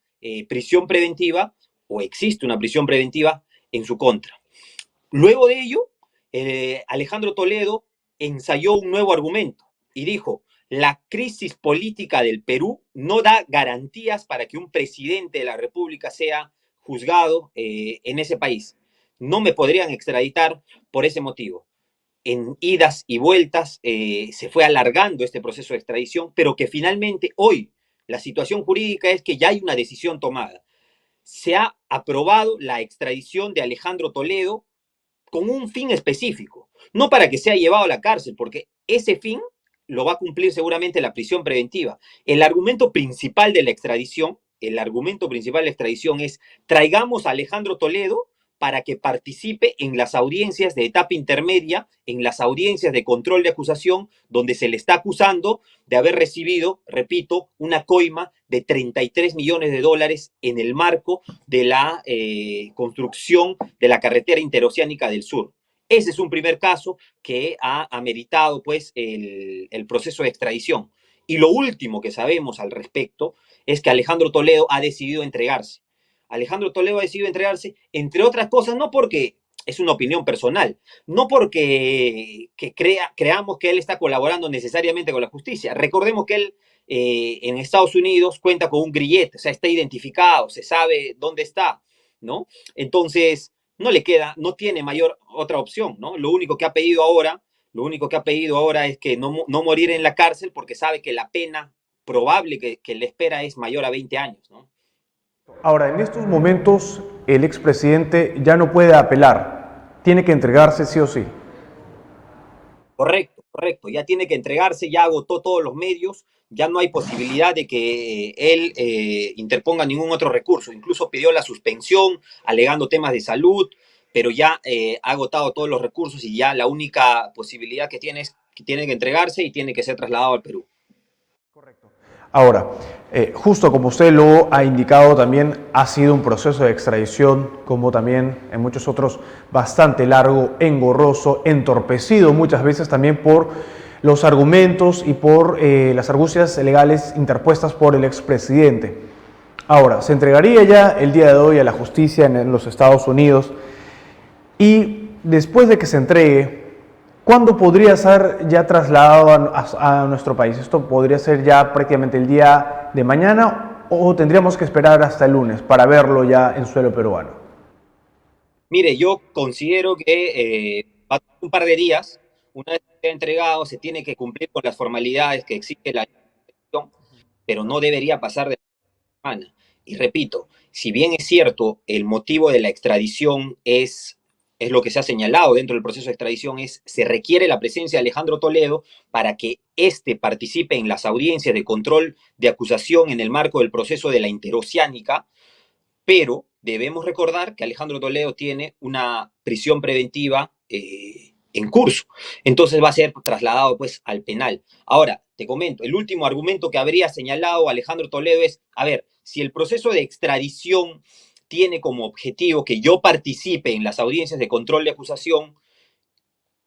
Speaker 12: prisión preventiva o existe una prisión preventiva en su contra. Luego de ello, Alejandro Toledo ensayó un nuevo argumento y dijo, la crisis política del Perú no da garantías para que un presidente de la República sea juzgado en ese país. No me podrían extraditar por ese motivo. En idas y vueltas se fue alargando este proceso de extradición, pero que finalmente hoy la situación jurídica es que ya hay una decisión tomada. Se ha aprobado la extradición de Alejandro Toledo con un fin específico, no para que sea llevado a la cárcel, porque ese fin lo va a cumplir seguramente la prisión preventiva. El argumento principal de la extradición, es traigamos a Alejandro Toledo para que participe en las audiencias de etapa intermedia, en las audiencias de control de acusación, donde se le está acusando de haber recibido, repito, una coima de $33 millones en el marco de la construcción de la carretera interoceánica del sur. Ese es un primer caso que ha ameritado pues, el proceso de extradición. Y lo último que sabemos al respecto es que Alejandro Toledo ha decidido entregarse. Alejandro Toledo ha decidido entregarse, entre otras cosas, no porque es una opinión personal, no porque creamos que él está colaborando necesariamente con la justicia. Recordemos que él en Estados Unidos cuenta con un grillete, o sea, está identificado, se sabe dónde está, ¿no? Entonces, no tiene mayor otra opción, ¿no? Lo único que ha pedido ahora es que no morir en la cárcel porque sabe que la pena probable que le espera es mayor a 20 años, ¿no?
Speaker 1: Ahora, en estos momentos, el expresidente ya no puede apelar, tiene que entregarse sí o sí.
Speaker 12: Correcto, ya tiene que entregarse, ya agotó todos los medios, ya no hay posibilidad de que él interponga ningún otro recurso, incluso pidió la suspensión alegando temas de salud, pero ya ha agotado todos los recursos y ya la única posibilidad que tiene es que tiene que entregarse y tiene que ser trasladado al Perú.
Speaker 1: Correcto. Ahora, justo como usted lo ha indicado, también ha sido un proceso de extradición, como también en muchos otros, bastante largo, engorroso, entorpecido muchas veces también por los argumentos y por las argucias legales interpuestas por el expresidente. Ahora, se entregaría ya el día de hoy a la justicia en los Estados Unidos y después de que se entregue, ¿cuándo podría ser ya trasladado a nuestro país? ¿Esto podría ser ya prácticamente el día de mañana o tendríamos que esperar hasta el lunes para verlo ya en suelo peruano?
Speaker 12: Mire, yo considero que va a tomar un par de días. Una vez que sea entregado, se tiene que cumplir con las formalidades que exige la extradición, pero no debería pasar de la semana. Y repito, si bien es cierto, el motivo de la extradición es lo que se ha señalado dentro del proceso de extradición, se requiere la presencia de Alejandro Toledo para que éste participe en las audiencias de control de acusación en el marco del proceso de la interoceánica, pero debemos recordar que Alejandro Toledo tiene una prisión preventiva en curso, entonces va a ser trasladado pues al penal. Ahora, te comento, el último argumento que habría señalado Alejandro Toledo es, a ver, si el proceso de extradición tiene como objetivo que yo participe en las audiencias de control de acusación,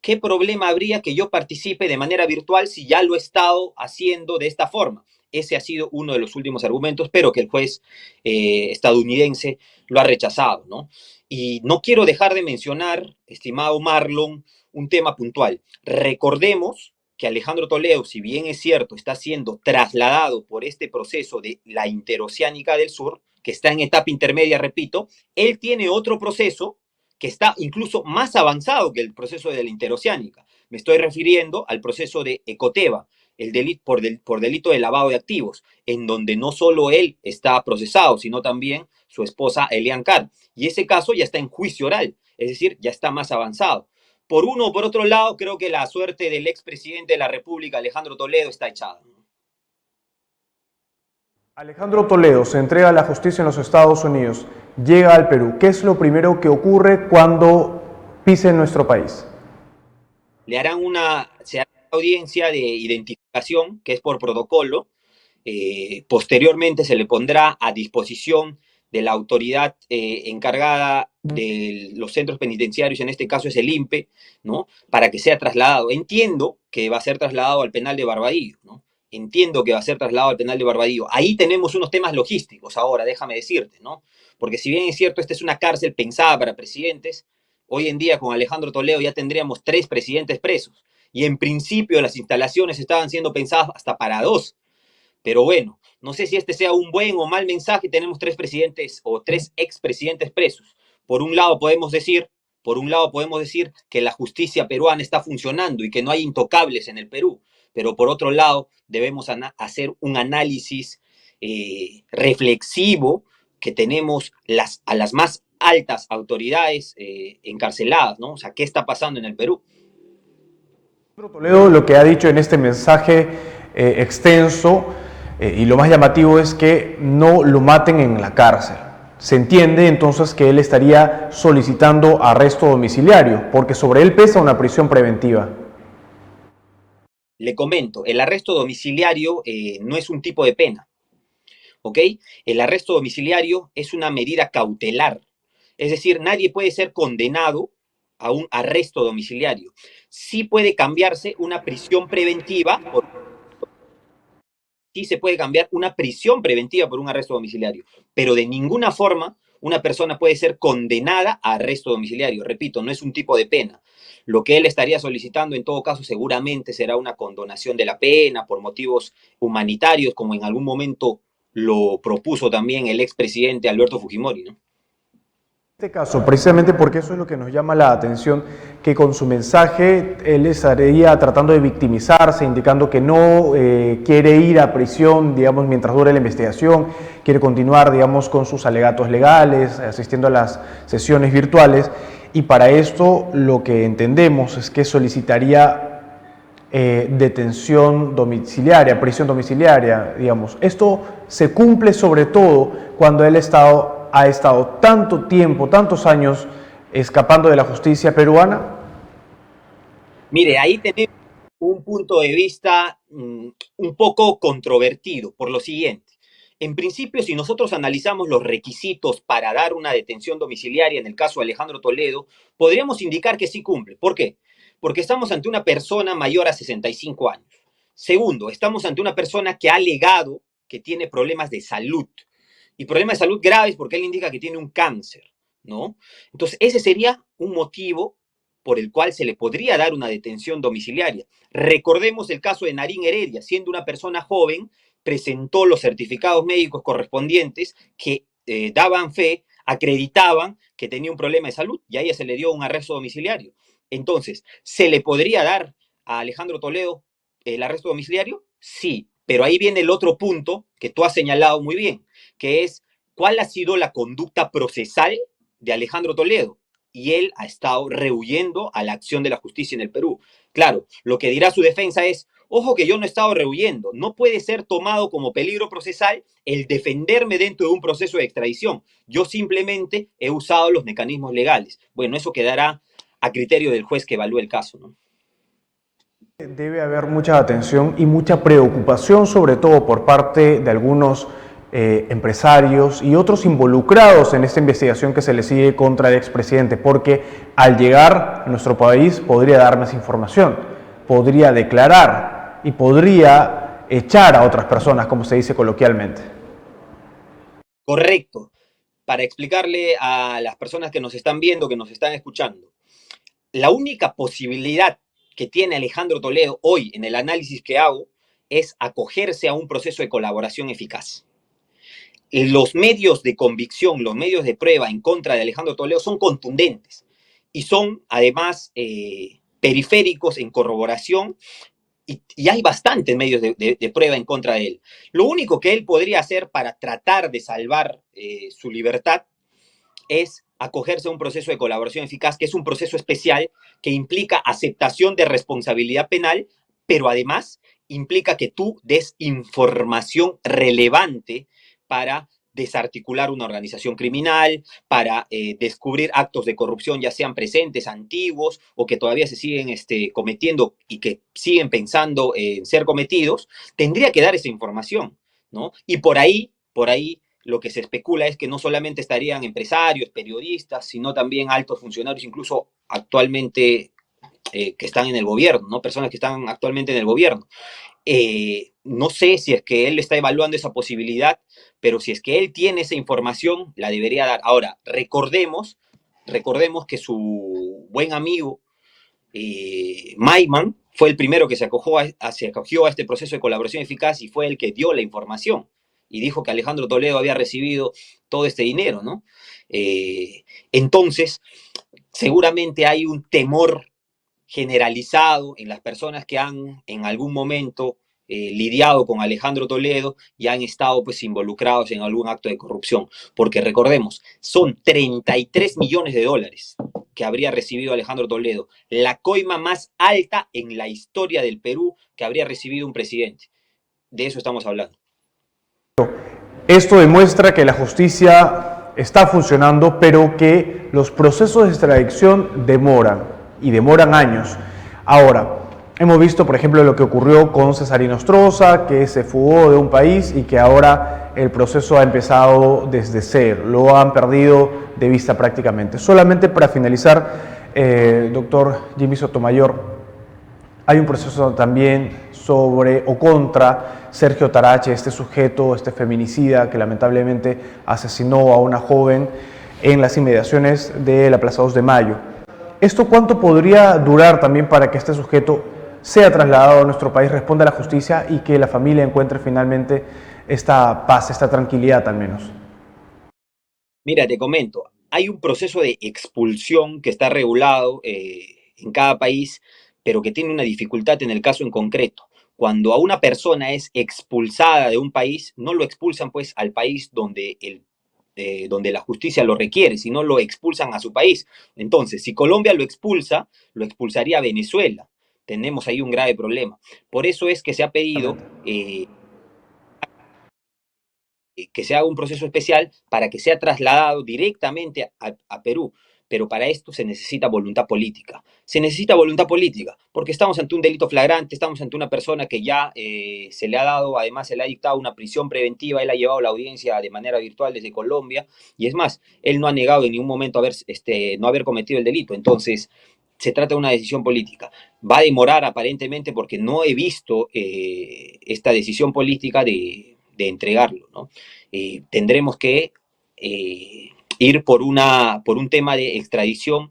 Speaker 12: ¿qué problema habría que yo participe de manera virtual si ya lo he estado haciendo de esta forma? Ese ha sido uno de los últimos argumentos, pero que el juez estadounidense lo ha rechazado, ¿no? Y no quiero dejar de mencionar, estimado Marlon, un tema puntual. Recordemos que Alejandro Toledo, si bien es cierto, está siendo trasladado por este proceso de la interoceánica del sur, que está en etapa intermedia, repito, él tiene otro proceso que está incluso más avanzado que el proceso de la interoceánica. Me estoy refiriendo al proceso de Ecoteva, el delito por delito de lavado de activos, en donde no solo él está procesado, sino también su esposa Elian Carr. Y ese caso ya está en juicio oral, es decir, ya está más avanzado. Por uno o por otro lado, creo que la suerte del expresidente de la República, Alejandro Toledo, está echada.
Speaker 1: Alejandro Toledo se entrega a la justicia en los Estados Unidos, llega al Perú. ¿Qué es lo primero que ocurre cuando pise en nuestro país?
Speaker 12: Se hará audiencia de identificación, que es por protocolo. Posteriormente se le pondrá a disposición de la autoridad encargada de los centros penitenciarios, en este caso es el INPE, ¿no? Para que sea trasladado. Entiendo que va a ser trasladado al penal de Barbadillo, ¿no? Entiendo que va a ser trasladado al penal de Barbadillo. Ahí tenemos unos temas logísticos ahora, déjame decirte, ¿no? Porque si bien es cierto, esta es una cárcel pensada para presidentes, hoy en día con Alejandro Toledo ya tendríamos 3 presidentes presos. Y en principio las instalaciones estaban siendo pensadas hasta para 2. Pero bueno, no sé si este sea un buen o mal mensaje. Tenemos 3 presidentes o 3 expresidentes presos. Por un lado podemos decir que la justicia peruana está funcionando y que no hay intocables en el Perú. Pero por otro lado, debemos hacer un análisis reflexivo, que tenemos a las más altas autoridades encarceladas, ¿no? O sea, ¿qué está pasando en el Perú?
Speaker 1: Toledo lo que ha dicho en este mensaje extenso y lo más llamativo es que no lo maten en la cárcel. Se entiende entonces que él estaría solicitando arresto domiciliario porque sobre él pesa una prisión preventiva.
Speaker 12: Le comento, el arresto domiciliario no es un tipo de pena, ¿ok? El arresto domiciliario es una medida cautelar, es decir, nadie puede ser condenado a un arresto domiciliario. Sí puede cambiarse una prisión preventiva sí se puede cambiar una prisión preventiva por un arresto domiciliario, pero de ninguna forma una persona puede ser condenada a arresto domiciliario. Repito, no es un tipo de pena. Lo que él estaría solicitando en todo caso seguramente será una condonación de la pena por motivos humanitarios, como en algún momento lo propuso también el expresidente Alberto Fujimori, ¿no?
Speaker 1: En este caso, precisamente porque eso es lo que nos llama la atención, que con su mensaje él estaría tratando de victimizarse, indicando que no quiere ir a prisión, digamos, mientras dure la investigación, quiere continuar, digamos, con sus alegatos legales, asistiendo a las sesiones virtuales, y para esto lo que entendemos es que solicitaría detención domiciliaria, prisión domiciliaria, digamos. Esto se cumple sobre todo cuando él ha estado tanto tiempo, tantos años escapando de la justicia peruana.
Speaker 12: Mire, ahí tenemos un punto de vista un poco controvertido por lo siguiente. En principio, si nosotros analizamos los requisitos para dar una detención domiciliaria en el caso de Alejandro Toledo, podríamos indicar que sí cumple. ¿Por qué? Porque estamos ante una persona mayor a 65 años. Segundo, estamos ante una persona que ha alegado que tiene problemas de salud. Y problemas de salud graves porque él indica que tiene un cáncer, ¿no? Entonces, ese sería un motivo por el cual se le podría dar una detención domiciliaria. Recordemos el caso de Narín Heredia, siendo una persona joven, presentó los certificados médicos correspondientes que daban fe, acreditaban que tenía un problema de salud y a ella se le dio un arresto domiciliario. Entonces, ¿se le podría dar a Alejandro Toledo el arresto domiciliario? Sí, pero ahí viene el otro punto que tú has señalado muy bien, que es cuál ha sido la conducta procesal de Alejandro Toledo. Y él ha estado rehuyendo a la acción de la justicia en el Perú. Claro, lo que dirá su defensa es, ojo que yo no he estado rehuyendo, no puede ser tomado como peligro procesal el defenderme dentro de un proceso de extradición. Yo simplemente he usado los mecanismos legales. Bueno, eso quedará a criterio del juez que evalúe el caso, ¿no?
Speaker 1: Debe haber mucha atención y mucha preocupación, sobre todo por parte de algunos empresarios y otros involucrados en esta investigación que se le sigue contra el expresidente, porque al llegar a nuestro país podría dar más información, podría declarar y podría echar a otras personas, como se dice coloquialmente.
Speaker 12: Correcto. Para explicarle a las personas que nos están viendo, que nos están escuchando, la única posibilidad que tiene Alejandro Toledo hoy en el análisis que hago es acogerse a un proceso de colaboración eficaz. Los medios de convicción, los medios de prueba en contra de Alejandro Toledo son contundentes y son además periféricos en corroboración y hay bastantes medios de prueba en contra de él. Lo único que él podría hacer para tratar de salvar su libertad es acogerse a un proceso de colaboración eficaz, que es un proceso especial que implica aceptación de responsabilidad penal, pero además implica que tú des información relevante para desarticular una organización criminal, para descubrir actos de corrupción, ya sean presentes, antiguos, o que todavía se siguen cometiendo y que siguen pensando en ser cometidos, tendría que dar esa información, ¿no? Y por ahí, lo que se especula es que no solamente estarían empresarios, periodistas, sino también altos funcionarios, incluso actualmente que están en el gobierno, ¿no? Personas que están actualmente en el gobierno. No sé si es que él está evaluando esa posibilidad, pero si es que él tiene esa información, la debería dar. Ahora, recordemos que su buen amigo Maiman fue el primero que se acogió a este proceso de colaboración eficaz y fue el que dio la información y dijo que Alejandro Toledo había recibido todo este dinero, ¿no? Entonces, seguramente hay un temor generalizado en las personas que han en algún momento lidiado con Alejandro Toledo y han estado pues involucrados en algún acto de corrupción, porque recordemos, son 33 millones de dólares que habría recibido Alejandro Toledo, la coima más alta en la historia del Perú que habría recibido un presidente. De eso estamos hablando.
Speaker 1: Esto demuestra que la justicia está funcionando, pero que los procesos de extradición demoran, y demoran años. Ahora, hemos visto, por ejemplo, lo que ocurrió con Cesarino Stroza, que se fugó de un país y que ahora el proceso ha empezado desde cero. Lo han perdido de vista prácticamente. Solamente para finalizar, doctor Jimmy Sotomayor, hay un proceso también sobre o contra Sergio Tarache, este sujeto, este feminicida que lamentablemente asesinó a una joven en las inmediaciones de la Plaza 2 de Mayo. ¿Esto cuánto podría durar también para que este sujeto sea trasladado a nuestro país, responda a la justicia y que la familia encuentre finalmente esta paz, esta tranquilidad al menos?
Speaker 12: Mira, te comento, hay un proceso de expulsión que está regulado en cada país, pero que tiene una dificultad en el caso en concreto. Cuando a una persona es expulsada de un país, no lo expulsan pues al país donde la justicia lo requiere, sino lo expulsan a su país. Entonces, si Colombia lo expulsa, lo expulsaría a Venezuela. Tenemos ahí un grave problema. Por eso es que se ha pedido que se haga un proceso especial para que sea trasladado directamente a Perú. Pero para esto se necesita voluntad política. Se necesita voluntad política porque estamos ante un delito flagrante, estamos ante una persona que ya se le ha dado, además se le ha dictado una prisión preventiva, él ha llevado la audiencia de manera virtual desde Colombia y es más, él no ha negado en ningún momento no haber cometido el delito. Entonces, se trata de una decisión política. Va a demorar aparentemente porque no he visto esta decisión política de entregarlo, ¿no? Tendremos que ir por un tema de extradición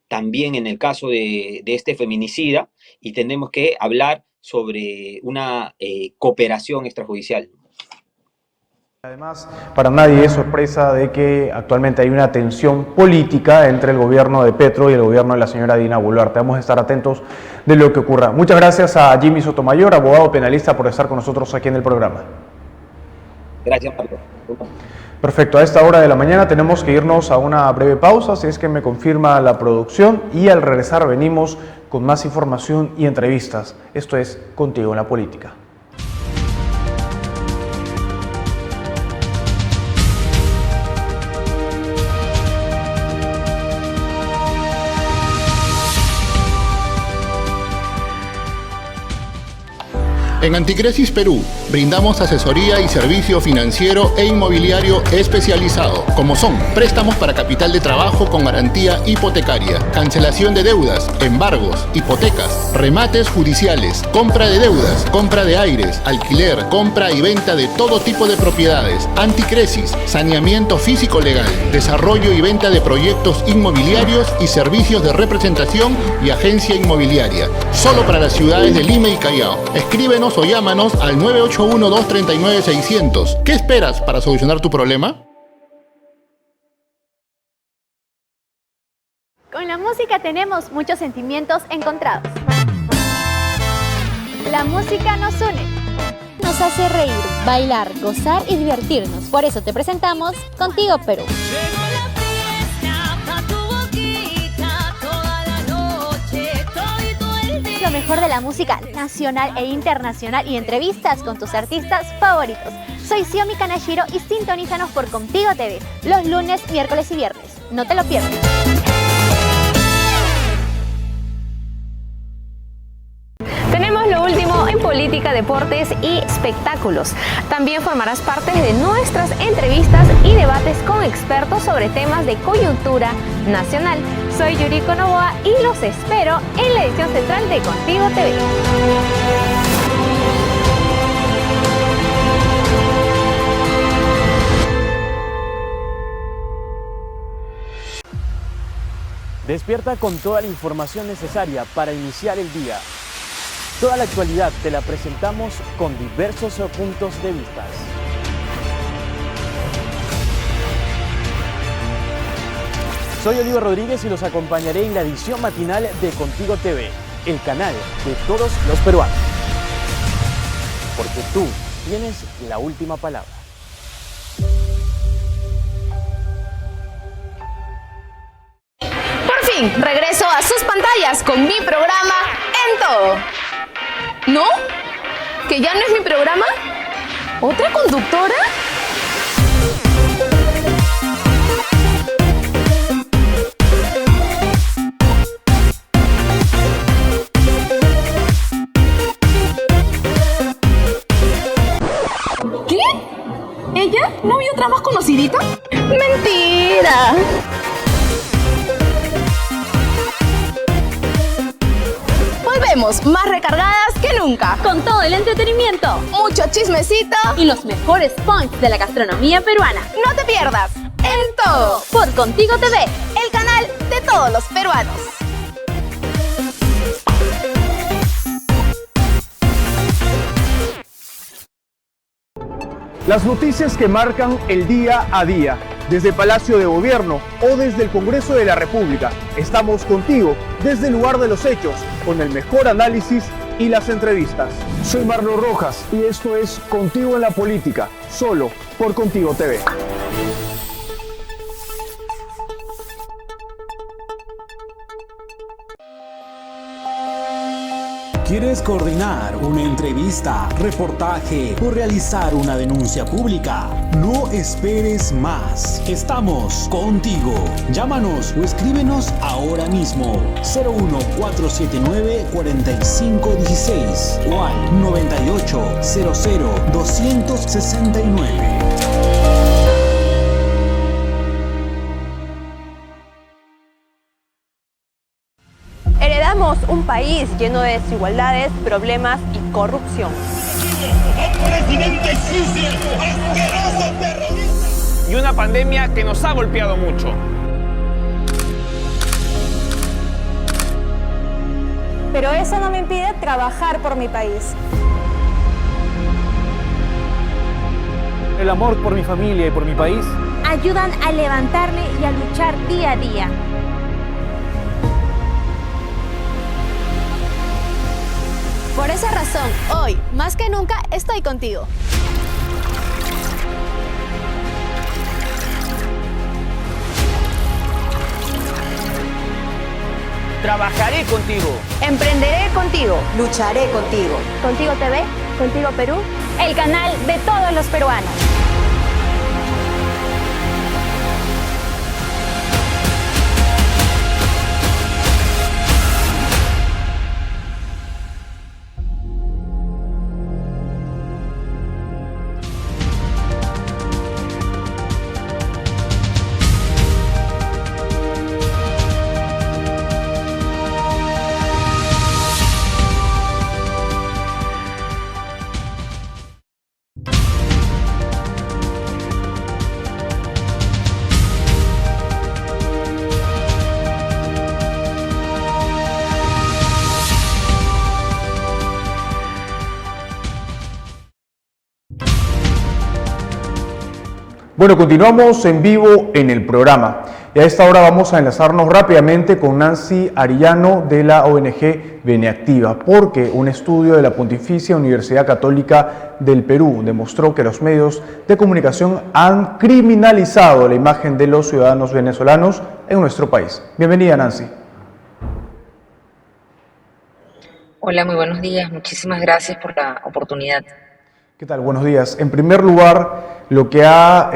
Speaker 12: también en el caso de este feminicida y tenemos que hablar sobre una cooperación extrajudicial.
Speaker 1: Además, para nadie es sorpresa de que actualmente hay una tensión política entre el gobierno de Petro y el gobierno de la señora Dina Boluarte. Vamos a estar atentos de lo que ocurra. Muchas gracias a Jimmy Sotomayor, abogado penalista, por estar con nosotros aquí en el programa.
Speaker 12: Gracias, Pablo.
Speaker 1: Perfecto, a esta hora de la mañana tenemos que irnos a una breve pausa, si es que me confirma la producción, y al regresar venimos con más información y entrevistas. Esto es Contigo en la Política.
Speaker 6: En Anticresis Perú, brindamos asesoría y servicio financiero e inmobiliario especializado, como son préstamos para capital de trabajo con garantía hipotecaria, cancelación de deudas, embargos, hipotecas, remates judiciales, compra de deudas, compra de aires, alquiler, compra y venta de todo tipo de propiedades, Anticresis, saneamiento físico-legal, desarrollo y venta de proyectos inmobiliarios y servicios de representación y agencia inmobiliaria, solo para las ciudades de Lima y Callao. Escríbenos o llámanos al 981-239-600. ¿Qué esperas para solucionar tu problema?
Speaker 13: Con la música tenemos muchos sentimientos encontrados. La música nos une.
Speaker 5: Nos hace reír, bailar, gozar y divertirnos. Por eso te presentamos Contigo Perú.
Speaker 13: encontrarás lo mejor de la música nacional e internacional y entrevistas con tus artistas favoritos. Soy Xiomi Kanashiro y sintonízanos por Contigo TV los lunes, miércoles y viernes. No te lo pierdas.
Speaker 14: Tenemos lo último en política, deportes y espectáculos. También formarás parte de nuestras entrevistas y debates con expertos sobre temas de coyuntura nacional. Soy Yuriko Novoa y los espero en la edición central de Contigo TV.
Speaker 15: Despierta con toda la información necesaria para iniciar el día. Toda la actualidad te la presentamos con diversos puntos de vista. Soy Oliver Rodríguez y los acompañaré en la edición matinal de Contigo TV, el canal de todos los peruanos. Porque tú tienes la última palabra.
Speaker 14: Por fin, regreso a sus pantallas con mi programa En Todo. ¿No? ¿Que ya no es mi programa? ¿Otra conductora? ¿Qué? ¿Ella? ¿No había otra más conocidita? ¡Mentira! Volvemos más recargadas que nunca.
Speaker 13: Con todo el entretenimiento,
Speaker 14: mucho chismecito
Speaker 13: y los mejores points de la gastronomía peruana.
Speaker 14: No te pierdas En Todo
Speaker 13: por Contigo TV,
Speaker 14: el canal de todos los peruanos.
Speaker 1: Las noticias que marcan el día a día, desde Palacio de Gobierno o desde el Congreso de la República. Estamos contigo desde el lugar de los hechos, con el mejor análisis y las entrevistas. Soy Marlon Rojas y esto es Contigo en la Política, solo por Contigo TV.
Speaker 16: ¿Quieres coordinar una entrevista, reportaje o realizar una denuncia pública? No esperes más. Estamos contigo. Llámanos o escríbenos ahora mismo. 01479-4516 o al 9800-269.
Speaker 14: Heredamos un país lleno de desigualdades, problemas y corrupción.
Speaker 17: Y una pandemia que nos ha golpeado mucho.
Speaker 14: Pero eso no me impide trabajar por mi país.
Speaker 15: El amor por mi familia y por mi país
Speaker 8: ayudan a levantarme y a luchar día a día.
Speaker 5: Por esa razón, hoy, más que nunca, estoy contigo.
Speaker 17: Trabajaré contigo.
Speaker 14: Emprenderé contigo.
Speaker 18: Lucharé contigo.
Speaker 13: Contigo TV, Contigo Perú,
Speaker 8: el canal de todos los peruanos.
Speaker 1: Bueno, continuamos en vivo en el programa y a esta hora vamos a enlazarnos rápidamente con Nancy Arellano de la ONG Beneactiva, porque un estudio de la Pontificia Universidad Católica del Perú demostró que los medios de comunicación han criminalizado la imagen de los ciudadanos venezolanos en nuestro país. Bienvenida, Nancy.
Speaker 18: Hola, muy buenos días. Muchísimas gracias por la oportunidad.
Speaker 1: ¿Qué tal? Buenos días. En primer lugar, lo que ha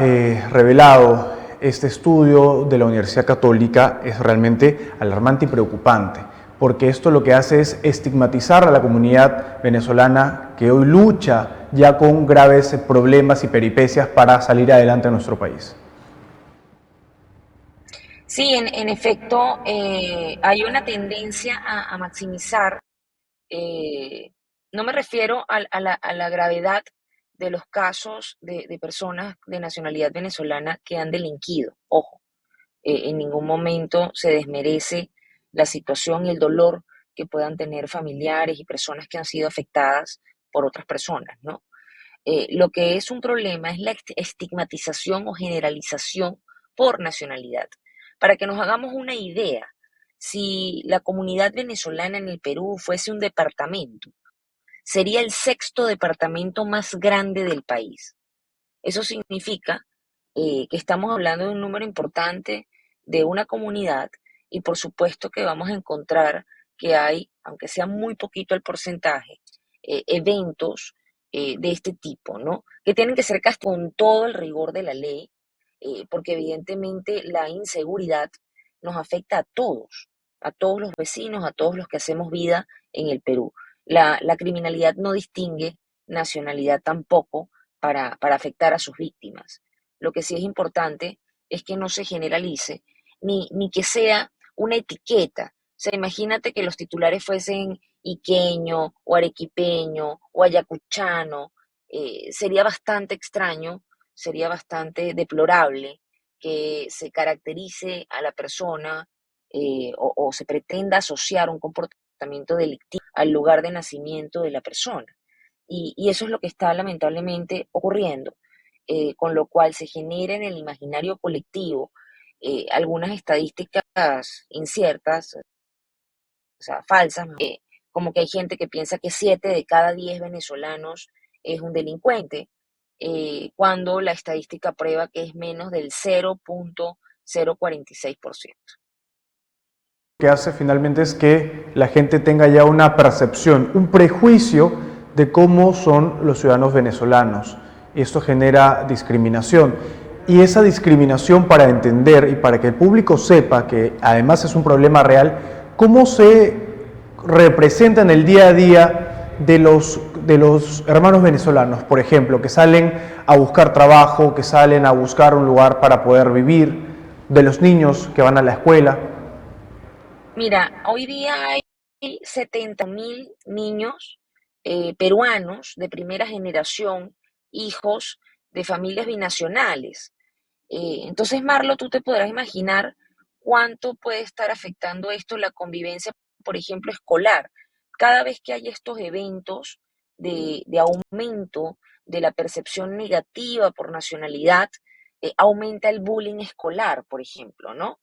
Speaker 1: revelado este estudio de la Universidad Católica es realmente alarmante y preocupante, porque esto lo que hace es estigmatizar a la comunidad venezolana que hoy lucha ya con graves problemas y peripecias para salir adelante en nuestro país.
Speaker 18: Sí, en efecto, hay una tendencia a maximizar. No me refiero a la gravedad de los casos de personas de nacionalidad venezolana que han delinquido. Ojo, en ningún momento se desmerece la situación y el dolor que puedan tener familiares y personas que han sido afectadas por otras personas, ¿no? Lo que es un problema es la estigmatización o generalización por nacionalidad. Para que nos hagamos una idea, si la comunidad venezolana en el Perú fuese un departamento, sería el sexto departamento más grande del país. Eso significa que estamos hablando de un número importante de una comunidad y por supuesto que vamos a encontrar que hay, aunque sea muy poquito el porcentaje, eventos de este tipo, ¿no? Que tienen que ser castigados con todo el rigor de la ley, porque evidentemente la inseguridad nos afecta a todos los vecinos, a todos los que hacemos vida en el Perú. La criminalidad no distingue nacionalidad tampoco para afectar a sus víctimas. Lo que sí es importante es que no se generalice ni que sea una etiqueta. O sea, imagínate que los titulares fuesen iqueño o arequipeño o ayacuchano. Sería bastante extraño, sería bastante deplorable que se caracterice a la persona o se pretenda asociar un comportamiento delictivo al lugar de nacimiento de la persona. Y eso es lo que está lamentablemente ocurriendo, con lo cual se genera en el imaginario colectivo algunas estadísticas inciertas, o sea, falsas, como que hay gente que piensa que 7 de cada 10 venezolanos es un delincuente, cuando la estadística prueba que es menos del 0.046%.
Speaker 1: Lo que hace finalmente es que la gente tenga ya una percepción, un prejuicio de cómo son los ciudadanos venezolanos. Esto genera discriminación. Y esa discriminación, para entender y para que el público sepa que además es un problema real, ¿cómo se representa en el día a día de los hermanos venezolanos, por ejemplo, que salen a buscar trabajo, que salen a buscar un lugar para poder vivir, de los niños que van a la escuela?
Speaker 18: Mira, hoy día hay 70.000 niños peruanos de primera generación, hijos de familias binacionales. Entonces, Marlo, tú te podrás imaginar cuánto puede estar afectando esto la convivencia, por ejemplo, escolar. Cada vez que hay estos eventos de aumento de la percepción negativa por nacionalidad, aumenta el bullying escolar, por ejemplo, ¿no?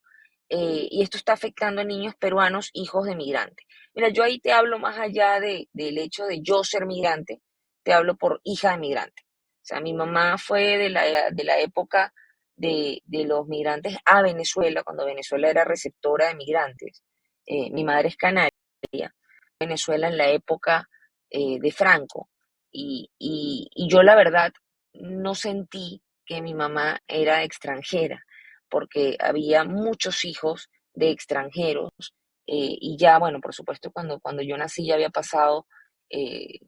Speaker 18: Y esto está afectando a niños peruanos, hijos de migrantes. Mira, yo ahí te hablo más allá del hecho de yo ser migrante, te hablo por hija de migrante. O sea, mi mamá fue de la época de los migrantes a Venezuela, cuando Venezuela era receptora de migrantes. Mi madre es canaria, Venezuela en la época de Franco. Y yo la verdad no sentí que mi mamá era extranjera, porque había muchos hijos de extranjeros y ya, bueno, por supuesto, cuando yo nací ya había pasado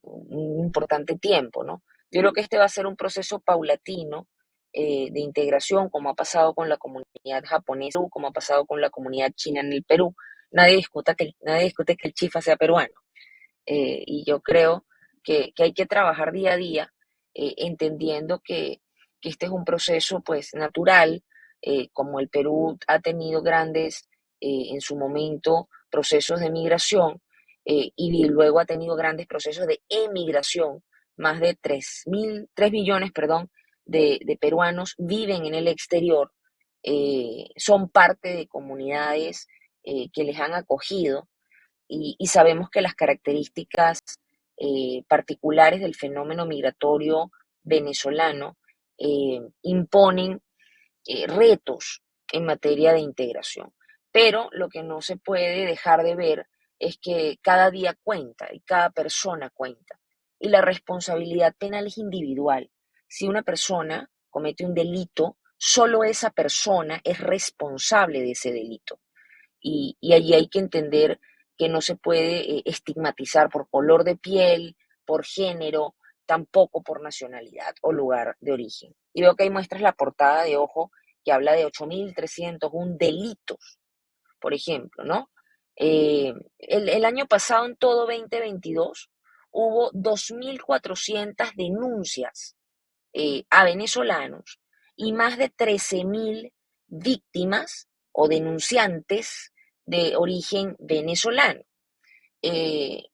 Speaker 18: un importante tiempo, ¿no? Yo creo que este va a ser un proceso paulatino de integración, como ha pasado con la comunidad japonesa, como ha pasado con la comunidad china en el Perú. Nadie discute que el chifa sea peruano. Y yo creo que hay que trabajar día a día, entendiendo que este es un proceso pues natural, como el Perú ha tenido grandes, en su momento, procesos de migración, y luego ha tenido grandes procesos de emigración. Más de 3 millones, perdón, de peruanos viven en el exterior, son parte de comunidades que les han acogido, y sabemos que las características particulares del fenómeno migratorio venezolano imponen retos en materia de integración. Pero lo que no se puede dejar de ver es que cada día cuenta y cada persona cuenta. Y la responsabilidad penal es individual. Si una persona comete un delito, solo esa persona es responsable de ese delito. Y allí hay que entender que no se puede estigmatizar por color de piel, por género, tampoco por nacionalidad o lugar de origen. Y veo que ahí muestras la portada de Ojo que habla de 8.301 delitos, por ejemplo, ¿no? El año pasado, en todo 2022, hubo 2.400 denuncias a venezolanos y más de 13.000 víctimas o denunciantes de origen venezolano.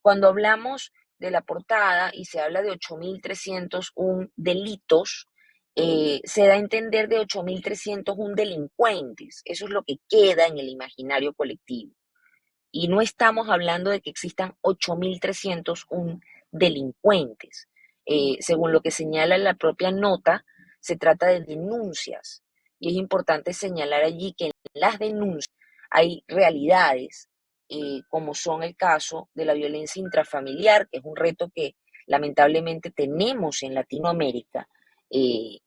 Speaker 18: Cuando hablamos de la portada y se habla de 8.301 delitos, se da a entender de 8.301 delincuentes. Eso es lo que queda en el imaginario colectivo. Y no estamos hablando de que existan 8.301 delincuentes. Según lo que señala la propia nota, se trata de denuncias. Y es importante señalar allí que en las denuncias hay realidades, como son el caso de la violencia intrafamiliar, que es un reto que lamentablemente tenemos en Latinoamérica. Y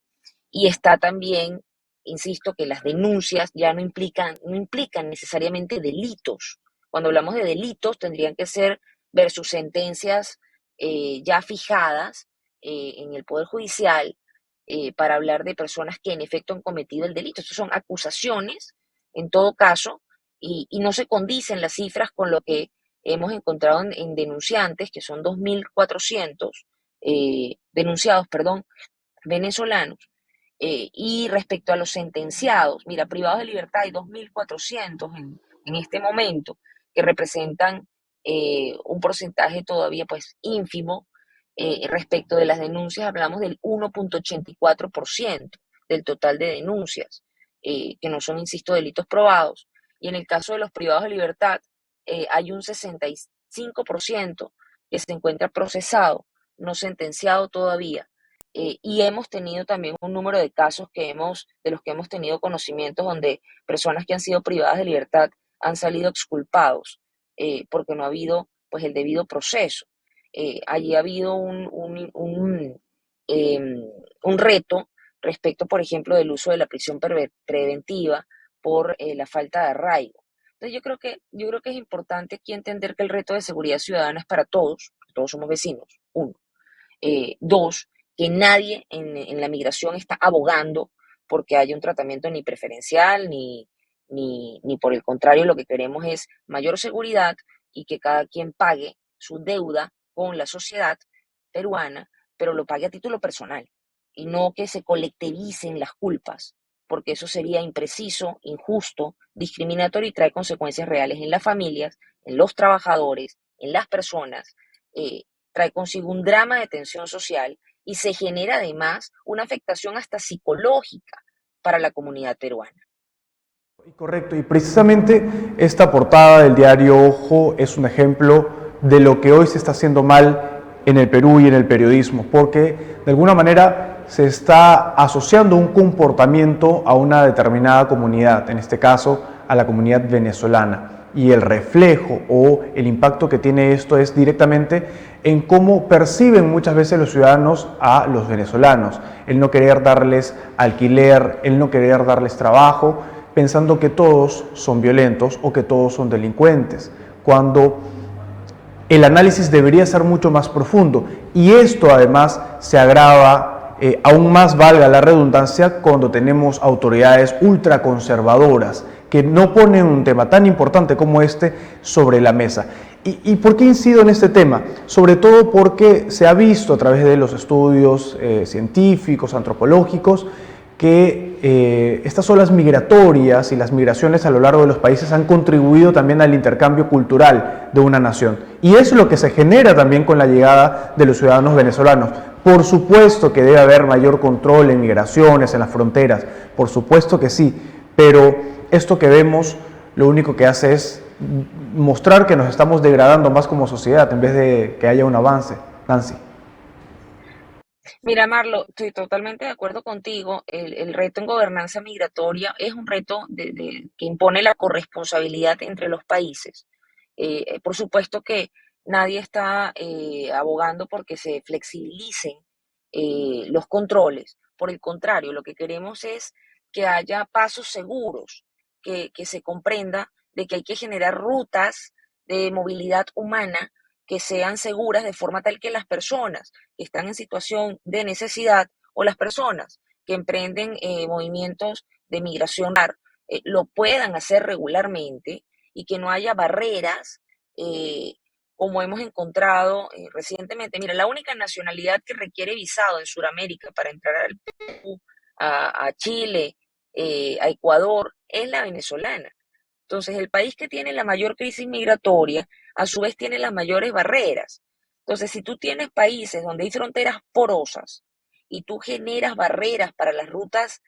Speaker 18: está también, insisto, que las denuncias ya no implican necesariamente delitos. Cuando hablamos de delitos, tendrían que ser versus sentencias ya fijadas en el Poder Judicial para hablar de personas que en efecto han cometido el delito. Estas son acusaciones, en todo caso, y no se condicen las cifras con lo que hemos encontrado en denunciantes, que son 2.400 denunciados, venezolanos. Y respecto a los sentenciados, mira, privados de libertad hay 2.400 en este momento, que representan un porcentaje todavía pues ínfimo. Respecto de las denuncias, hablamos del 1.84% del total de denuncias, que no son, insisto, delitos probados. Y en el caso de los privados de libertad, hay un 65% que se encuentra procesado, no sentenciado todavía. Y hemos tenido también un número de casos de los que hemos tenido conocimientos, donde personas que han sido privadas de libertad han salido exculpados porque no ha habido pues el debido proceso. Allí ha habido un reto respecto, por ejemplo, del uso de la prisión preventiva por la falta de arraigo. Entonces yo creo que es importante aquí entender que el reto de seguridad ciudadana es para todos somos vecinos, uno. Dos, que nadie en la migración está abogando porque haya un tratamiento ni preferencial ni por el contrario, lo que queremos es mayor seguridad y que cada quien pague su deuda con la sociedad peruana, pero lo pague a título personal y no que se colectivicen las culpas, porque eso sería impreciso, injusto, discriminatorio y trae consecuencias reales en las familias, en los trabajadores, en las personas, trae consigo un drama de tensión social y se genera además una afectación hasta psicológica para la comunidad peruana.
Speaker 1: Correcto, y precisamente esta portada del diario Ojo es un ejemplo de lo que hoy se está haciendo mal en el Perú y en el periodismo, porque de alguna manera se está asociando un comportamiento a una determinada comunidad, en este caso a la comunidad venezolana. Y el reflejo o el impacto que tiene esto es directamente en cómo perciben muchas veces los ciudadanos a los venezolanos. El no querer darles alquiler, el no querer darles trabajo, pensando que todos son violentos o que todos son delincuentes, cuando el análisis debería ser mucho más profundo. Y esto además se agrava aún más, valga la redundancia, cuando tenemos autoridades ultraconservadoras que no ponen un tema tan importante como este sobre la mesa. ¿Y por qué incido en este tema? Sobre todo porque se ha visto a través de los estudios científicos, antropológicos, que estas olas migratorias y las migraciones a lo largo de los países han contribuido también al intercambio cultural de una nación. Y eso es lo que se genera también con la llegada de los ciudadanos venezolanos. Por supuesto que debe haber mayor control en migraciones, en las fronteras, por supuesto que sí, pero esto que vemos lo único que hace es mostrar que nos estamos degradando más como sociedad en vez de que haya un avance. Nancy.
Speaker 18: Mira, Marlo, estoy totalmente de acuerdo contigo. El reto en gobernanza migratoria es un reto que impone la corresponsabilidad entre los países. Por supuesto que nadie está abogando porque se flexibilicen los controles. Por el contrario, lo que queremos es que haya pasos seguros, que se comprenda de que hay que generar rutas de movilidad humana que sean seguras de forma tal que las personas que están en situación de necesidad o las personas que emprenden movimientos de migración lo puedan hacer regularmente y que no haya barreras como hemos encontrado recientemente. Mira, la única nacionalidad que requiere visado en Sudamérica para entrar al Perú, a Chile, a Ecuador, es la venezolana. Entonces, el país que tiene la mayor crisis migratoria, a su vez tiene las mayores barreras. Entonces, si tú tienes países donde hay fronteras porosas y tú generas barreras para las rutas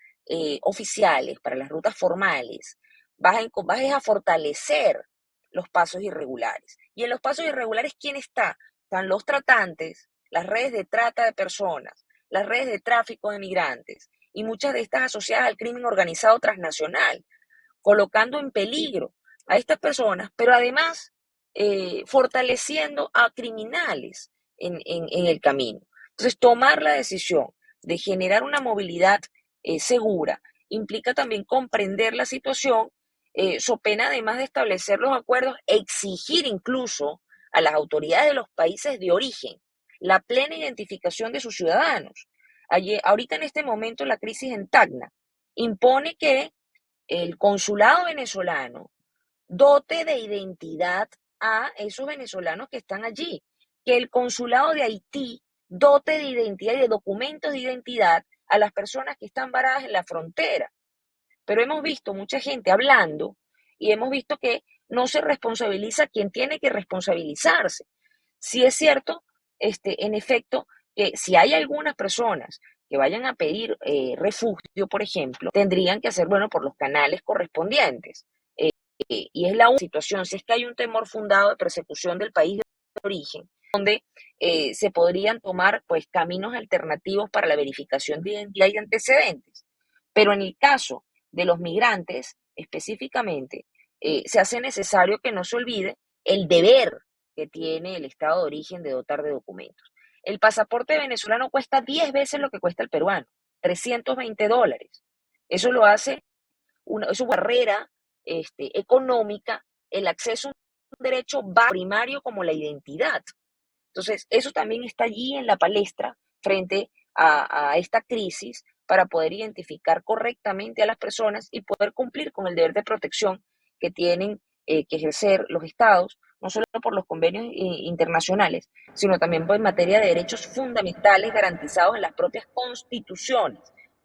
Speaker 18: oficiales, para las rutas formales, vas a fortalecer los pasos irregulares. Y en los pasos irregulares, ¿quién está? Están los tratantes, las redes de trata de personas, las redes de tráfico de migrantes y muchas de estas asociadas al crimen organizado transnacional, colocando en peligro a estas personas, pero además fortaleciendo a criminales en el camino. Entonces, tomar la decisión de generar una movilidad segura implica también comprender la situación, so pena además de establecer los acuerdos, exigir incluso a las autoridades de los países de origen la plena identificación de sus ciudadanos. Ahorita en este momento la crisis en Tacna impone que el consulado venezolano dote de identidad a esos venezolanos que están allí, que el consulado de Haití dote de identidad y de documentos de identidad a las personas que están varadas en la frontera. Pero hemos visto mucha gente hablando y hemos visto que no se responsabiliza quien tiene que responsabilizarse. Sí es cierto, en efecto, que si hay algunas personas que vayan a pedir refugio, por ejemplo, tendrían que hacer, por los canales correspondientes. Y es la única situación, si es que hay un temor fundado de persecución del país de origen, donde se podrían tomar caminos alternativos para la verificación de identidad y antecedentes. Pero en el caso de los migrantes, específicamente, se hace necesario que no se olvide el deber que tiene el Estado de origen de dotar de documentos. El pasaporte venezolano cuesta 10 veces lo que cuesta el peruano, $320. Eso lo hace una barrera económica, el acceso a un derecho primario como la identidad. Entonces, eso también está allí en la palestra frente a esta crisis para poder identificar correctamente a las personas y poder cumplir con el deber de protección que tienen que ejercer los estados, no solo por los convenios internacionales, sino también en materia de derechos fundamentales garantizados en las propias constituciones.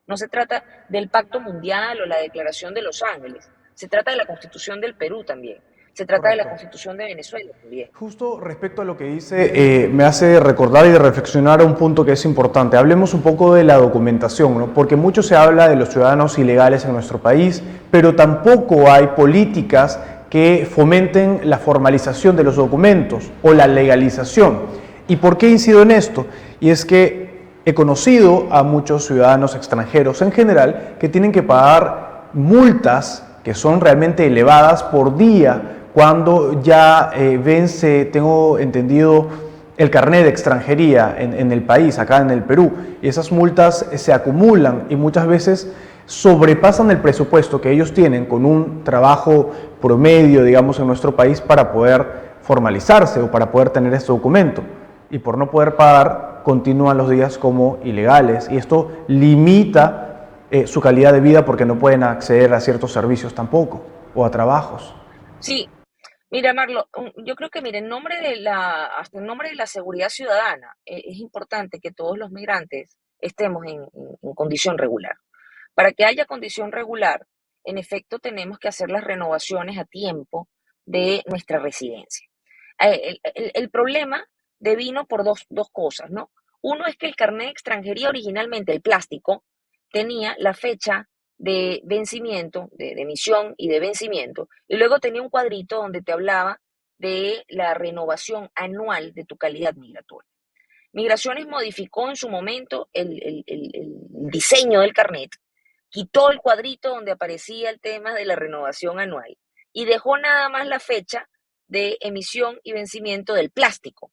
Speaker 18: No se trata del Pacto Mundial o la Declaración de Los Ángeles, se trata de la Constitución del Perú también. Se trata de la Constitución de Venezuela también.
Speaker 1: Justo respecto a lo que dice, me hace recordar y de reflexionar a un punto que es importante. Hablemos un poco de la documentación, ¿no? Porque mucho se habla de los ciudadanos ilegales en nuestro país, pero tampoco hay políticas que fomenten la formalización de los documentos o la legalización. ¿Y por qué incido en esto? Y es que he conocido a muchos ciudadanos extranjeros en general que tienen que pagar multas que son realmente elevadas por día cuando ya vence, tengo entendido, el carnet de extranjería en el país, acá en el Perú. Y esas multas se acumulan y muchas veces sobrepasan el presupuesto que ellos tienen con un trabajo promedio, digamos, en nuestro país para poder formalizarse o para poder tener este documento. Y por no poder pagar, continúan los días como ilegales. Y esto limita su calidad de vida porque no pueden acceder a ciertos servicios tampoco o a trabajos.
Speaker 18: Sí. Mira, Marlo, yo creo que, mira, hasta en nombre de la seguridad ciudadana, es importante que todos los migrantes estemos en condición regular. Para que haya condición regular, en efecto, tenemos que hacer las renovaciones a tiempo de nuestra residencia. El problema devino por dos cosas, ¿no? Uno es que el carnet de extranjería originalmente, el plástico, tenía la fecha de vencimiento, de emisión y de vencimiento, y luego tenía un cuadrito donde te hablaba de la renovación anual de tu calidad migratoria. Migraciones modificó en su momento el diseño del carnet, quitó el cuadrito donde aparecía el tema de la renovación anual y dejó nada más la fecha de emisión y vencimiento del plástico.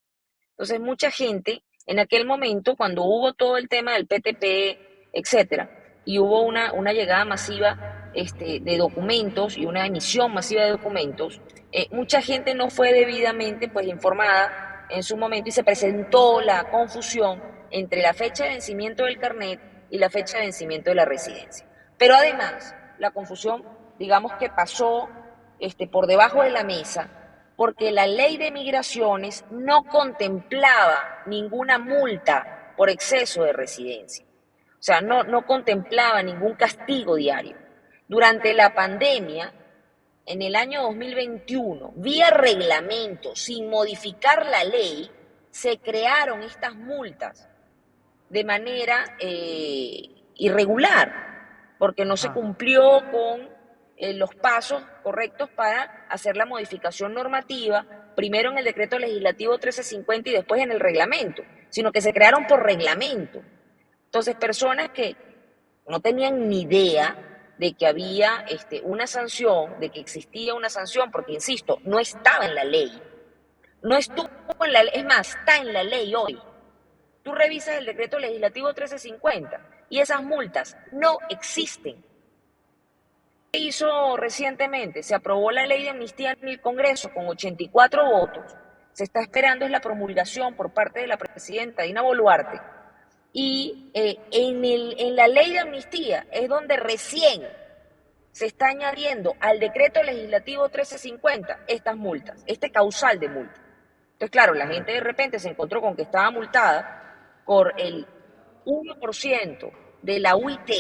Speaker 18: Entonces, mucha gente en aquel momento, cuando hubo todo el tema del PTP, etcétera, y hubo una llegada masiva de documentos y una emisión masiva de documentos, mucha gente no fue debidamente pues informada en su momento y se presentó la confusión entre la fecha de vencimiento del carnet y la fecha de vencimiento de la residencia. Pero además, la confusión, digamos que pasó por debajo de la mesa, porque la ley de migraciones no contemplaba ninguna multa por exceso de residencia. O sea, no contemplaba ningún castigo diario. Durante la pandemia, en el año 2021, vía reglamento, sin modificar la ley, se crearon estas multas de manera irregular, porque no se cumplió con los pasos correctos para hacer la modificación normativa, primero en el decreto legislativo 1350 y después en el reglamento, sino que se crearon por reglamento. Entonces, personas que no tenían ni idea de que había una sanción, de que existía una sanción, porque, insisto, no estaba en la ley. No estuvo en la ley, es más, está en la ley hoy. Tú revisas el decreto legislativo 1350 y esas multas no existen. ¿Qué hizo recientemente? Se aprobó la ley de amnistía en el Congreso con 84 votos. Se está esperando es la promulgación por parte de la presidenta Dina Boluarte. Y en la ley de amnistía es donde recién se está añadiendo al decreto legislativo 1350 estas multas, este causal de multa. Entonces, claro, la gente de repente se encontró con que estaba multada por el 1% de la UIT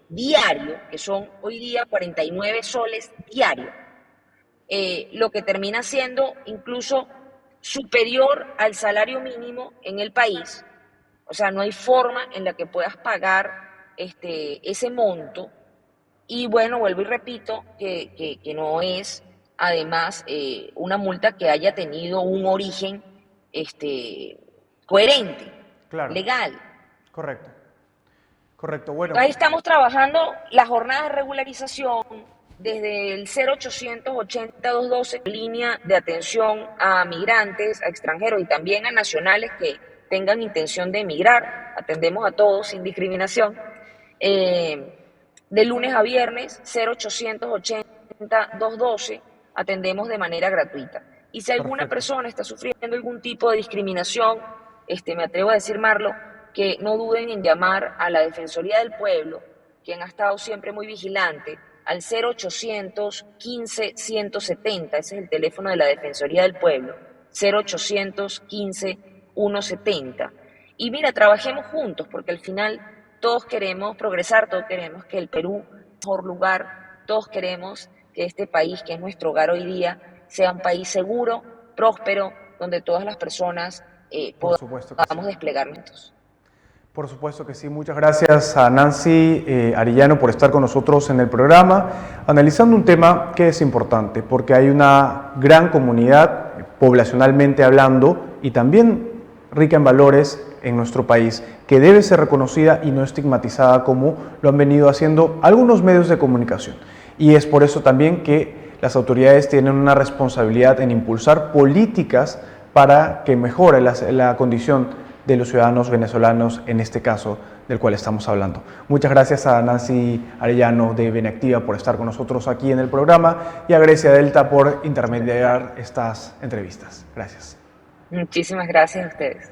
Speaker 18: diario, que son hoy día 49 soles diarios, lo que termina siendo incluso superior al salario mínimo en el país. O sea, no hay forma en la que puedas pagar ese monto. Y bueno, vuelvo y repito que no es, además, una multa que haya tenido un origen coherente,
Speaker 1: claro,
Speaker 18: legal.
Speaker 1: Correcto. Correcto, bueno.
Speaker 18: Ahí estamos trabajando las jornadas de regularización desde el 0800 80 212, línea de atención a migrantes, a extranjeros y también a nacionales que tengan intención de emigrar. Atendemos a todos sin discriminación. De lunes a viernes, 0800 80 212, atendemos de manera gratuita. Y si alguna persona está sufriendo algún tipo de discriminación, me atrevo a decir, Marlo, que no duden en llamar a la Defensoría del Pueblo, quien ha estado siempre muy vigilante, al 0800 15 170, ese es el teléfono de la Defensoría del Pueblo, 0800 15 170. Y mira, trabajemos juntos, porque al final todos queremos progresar, todos queremos que el Perú sea un mejor lugar, todos queremos que este país, que es nuestro hogar hoy día, sea un país seguro, próspero, donde todas las personas podamos desplegarnos.
Speaker 1: Por supuesto que sí. Muchas gracias a Nancy Arellano por estar con nosotros en el programa, analizando un tema que es importante, porque hay una gran comunidad, poblacionalmente hablando, y también rica en valores en nuestro país, que debe ser reconocida y no estigmatizada como lo han venido haciendo algunos medios de comunicación. Y es por eso también que las autoridades tienen una responsabilidad en impulsar políticas para que mejore la condición de los ciudadanos venezolanos, en este caso del cual estamos hablando. Muchas gracias a Nancy Arellano de Beneactiva por estar con nosotros aquí en el programa y a Grecia Delta por intermediar estas entrevistas. Gracias.
Speaker 18: Muchísimas gracias a ustedes.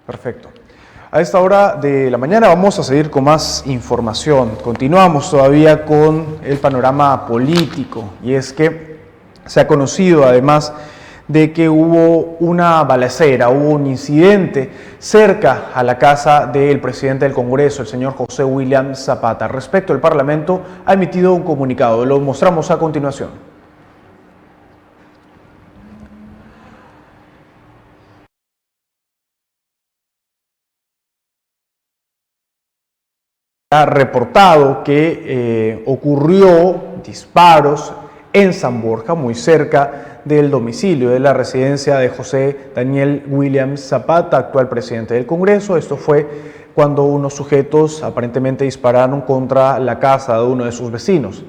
Speaker 1: Perfecto. A esta hora de la mañana vamos a seguir con más información. Continuamos todavía con el panorama político, y es que se ha conocido además de que hubo una balacera, hubo un incidente cerca a la casa del presidente del Congreso, el señor José William Zapata. Respecto al Parlamento, ha emitido un comunicado, lo mostramos a continuación. Ha reportado que ocurrió disparos en San Borja, muy cerca del domicilio de la residencia de José Daniel William Zapata, actual presidente del Congreso. Esto fue cuando unos sujetos aparentemente dispararon contra la casa de uno de sus vecinos.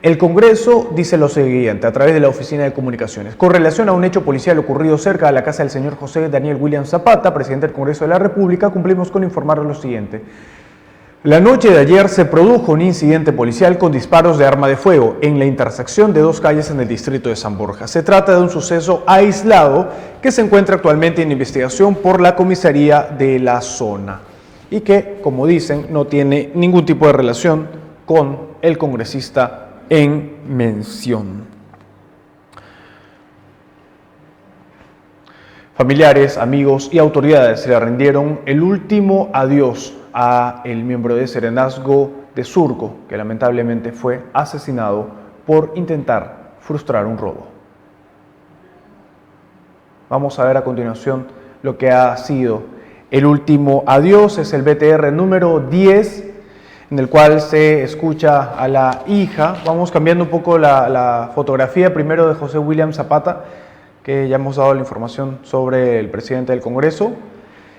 Speaker 1: El Congreso dice lo siguiente a través de la Oficina de Comunicaciones. Con relación a un hecho policial ocurrido cerca de la casa del señor José Daniel William Zapata, presidente del Congreso de la República, cumplimos con informar lo siguiente. La noche de ayer se produjo un incidente policial con disparos de arma de fuego en la intersección de dos calles en el distrito de San Borja. Se trata de un suceso aislado que se encuentra actualmente en investigación por la comisaría de la zona y que, como dicen, no tiene ningún tipo de relación con el congresista en mención. Familiares, amigos y autoridades le rindieron el último adiós a el miembro de Serenazgo de Surco, que lamentablemente fue asesinado por intentar frustrar un robo. Vamos a ver a continuación lo que ha sido el último adiós. Es el BTR número 10, en el cual se escucha a la hija. Vamos cambiando un poco la fotografía primero de José William Zapata, que ya hemos dado la información sobre el presidente del Congreso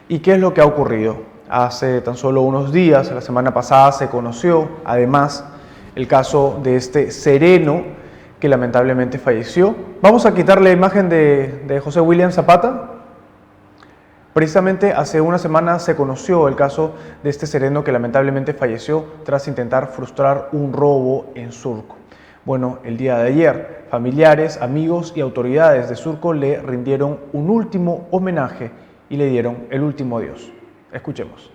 Speaker 1: y qué es lo que ha ocurrido. Hace tan solo unos días, la semana pasada, se conoció además el caso de este sereno que lamentablemente falleció. Vamos a quitar la imagen de José William Zapata. Precisamente hace una semana se conoció el caso de este sereno que lamentablemente falleció tras intentar frustrar un robo en Surco. Bueno, el día de ayer, familiares, amigos y autoridades de Surco le rindieron un último homenaje y le dieron el último adiós. Escuchemos.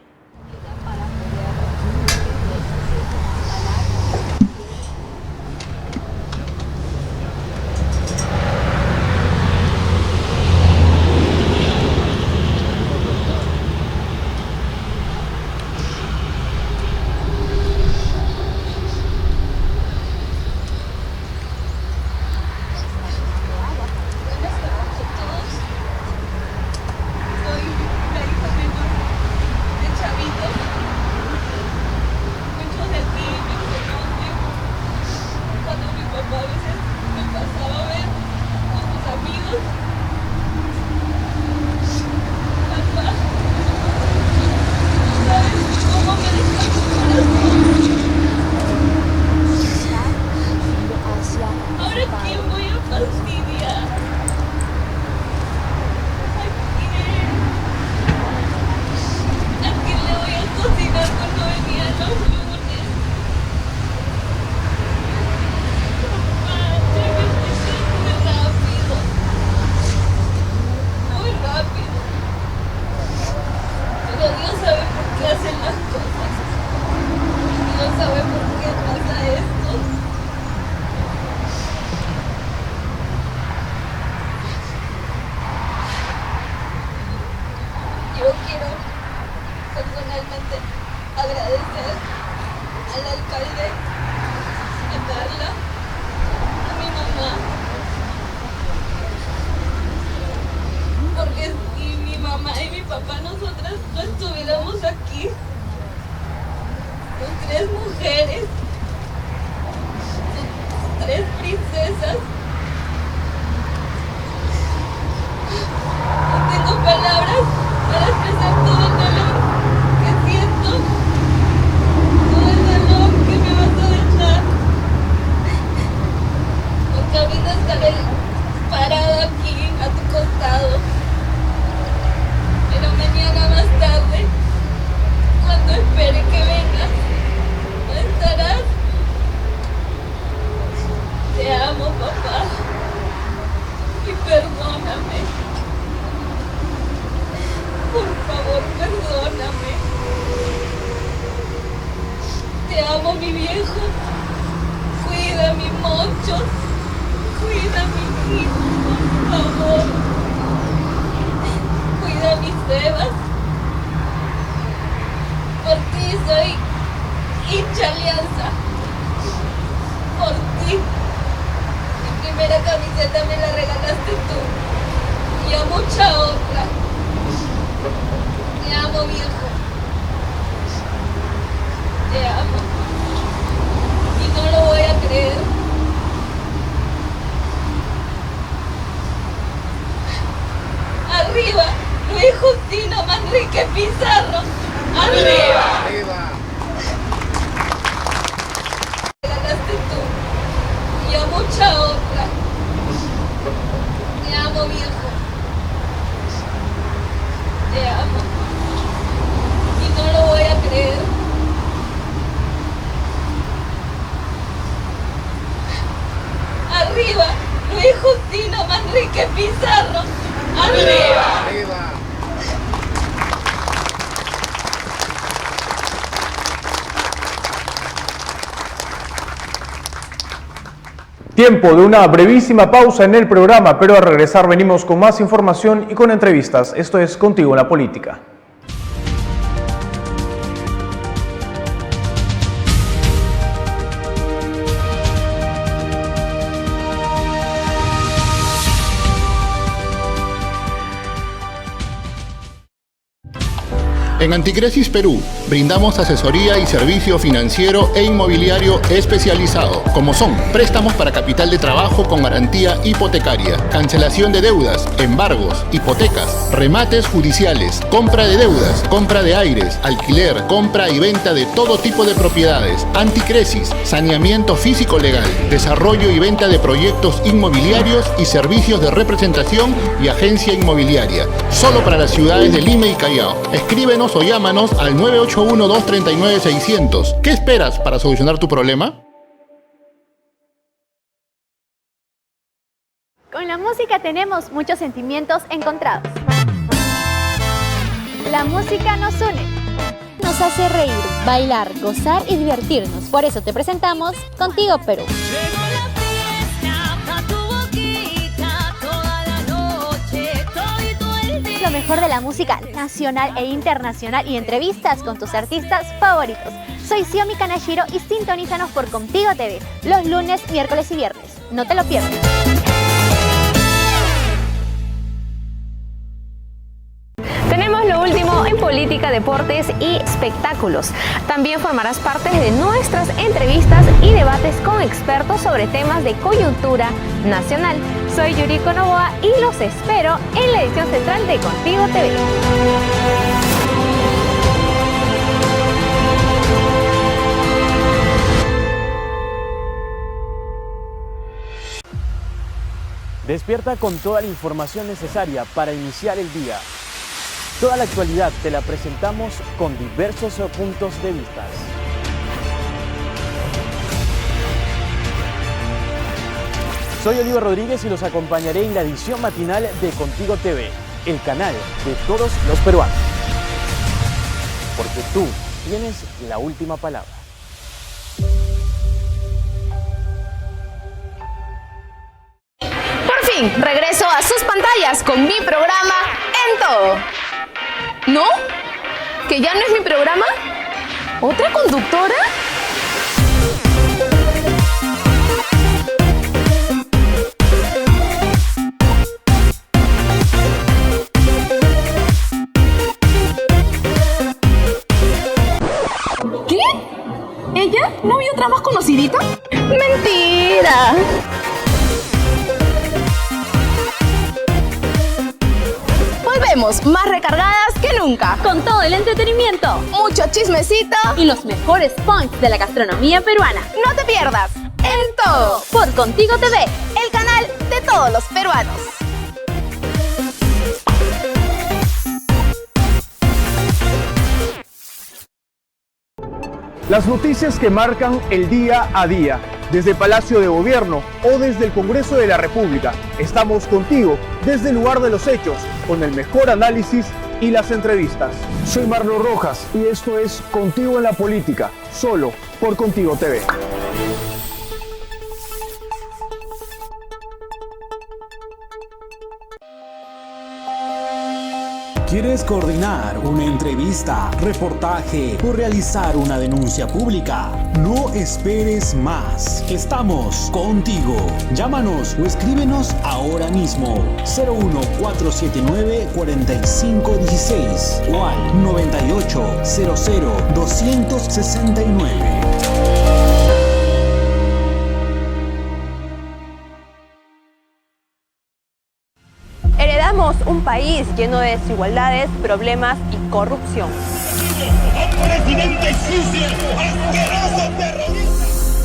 Speaker 4: Pizarro, arriba.
Speaker 2: ¡Arriba!
Speaker 1: Tiempo de una brevísima pausa en el programa, pero al regresar venimos con más información y con entrevistas. Esto es Contigo en la Política.
Speaker 6: En Anticresis Perú, brindamos asesoría y servicio financiero e inmobiliario especializado, como son préstamos para capital de trabajo con garantía hipotecaria, cancelación de deudas, embargos, hipotecas, remates judiciales, compra de deudas, compra de aires, alquiler, compra y venta de todo tipo de propiedades, Anticresis, saneamiento físico-legal, desarrollo y venta de proyectos inmobiliarios y servicios de representación y agencia inmobiliaria, solo para las ciudades de Lima y Callao. Escríbenos o llámanos al 981-239-600. ¿Qué esperas para solucionar tu problema?
Speaker 13: Con la música tenemos muchos sentimientos encontrados. La música nos une, nos hace reír, bailar, gozar y divertirnos. Por eso te presentamos Contigo Perú. Lo mejor de la música nacional e internacional y entrevistas con tus artistas favoritos. Soy Xiomi Kanashiro y sintonízanos por Contigo TV los lunes, miércoles y viernes. No te lo pierdas.
Speaker 14: Tenemos lo último en política, deportes y espectáculos. También formarás parte de nuestras entrevistas y debates con expertos sobre temas de coyuntura nacional. Soy Yuriko Novoa y los espero en la edición central de Contigo TV.
Speaker 15: Despierta con toda la información necesaria para iniciar el día. Toda la actualidad te la presentamos con diversos puntos de vista. Soy Oliver Rodríguez y los acompañaré en la edición matinal de Contigo TV, el canal de todos los peruanos. Porque tú tienes la última palabra.
Speaker 14: Por fin, regreso a sus pantallas con mi programa En Todo. ¿No? ¿Que ya no es mi programa? ¿Otra conductora? ¿Qué? ¿Ella? ¿No había otra más conocidita? ¡Mentira! Volvemos más recargadas que nunca.
Speaker 5: Con todo el entretenimiento,
Speaker 14: mucho chismecito
Speaker 5: y los mejores points de la gastronomía peruana.
Speaker 14: No te pierdas En Todo
Speaker 5: por Contigo TV,
Speaker 14: el canal de todos los peruanos.
Speaker 1: Las noticias que marcan el día a día, desde el Palacio de Gobierno o desde el Congreso de la República. Estamos contigo desde el lugar de los hechos, con el mejor análisis y las entrevistas. Soy Marlon Rojas y esto es Contigo en la Política, solo por Contigo TV.
Speaker 16: ¿Quieres coordinar una entrevista, reportaje o realizar una denuncia pública? No esperes más. Estamos contigo. Llámanos o escríbenos ahora mismo. 01479-4516 o al 9800-269.
Speaker 14: Heredamos un país lleno de desigualdades, problemas y corrupción.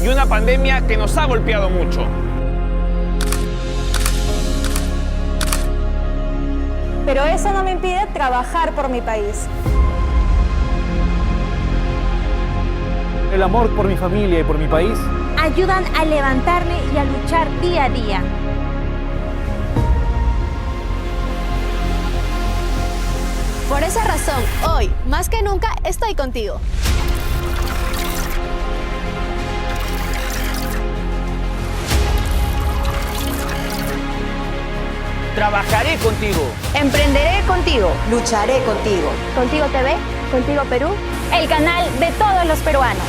Speaker 17: Y una pandemia que nos ha golpeado mucho.
Speaker 14: Pero eso no me impide trabajar por mi país.
Speaker 15: El amor por mi familia y por mi país
Speaker 5: ayudan a levantarme y a luchar día a día. Por esa razón, hoy, más que nunca, estoy contigo.
Speaker 17: Trabajaré contigo.
Speaker 14: Emprenderé contigo.
Speaker 19: Lucharé contigo.
Speaker 8: Contigo TV, Contigo Perú, el canal de todos los peruanos.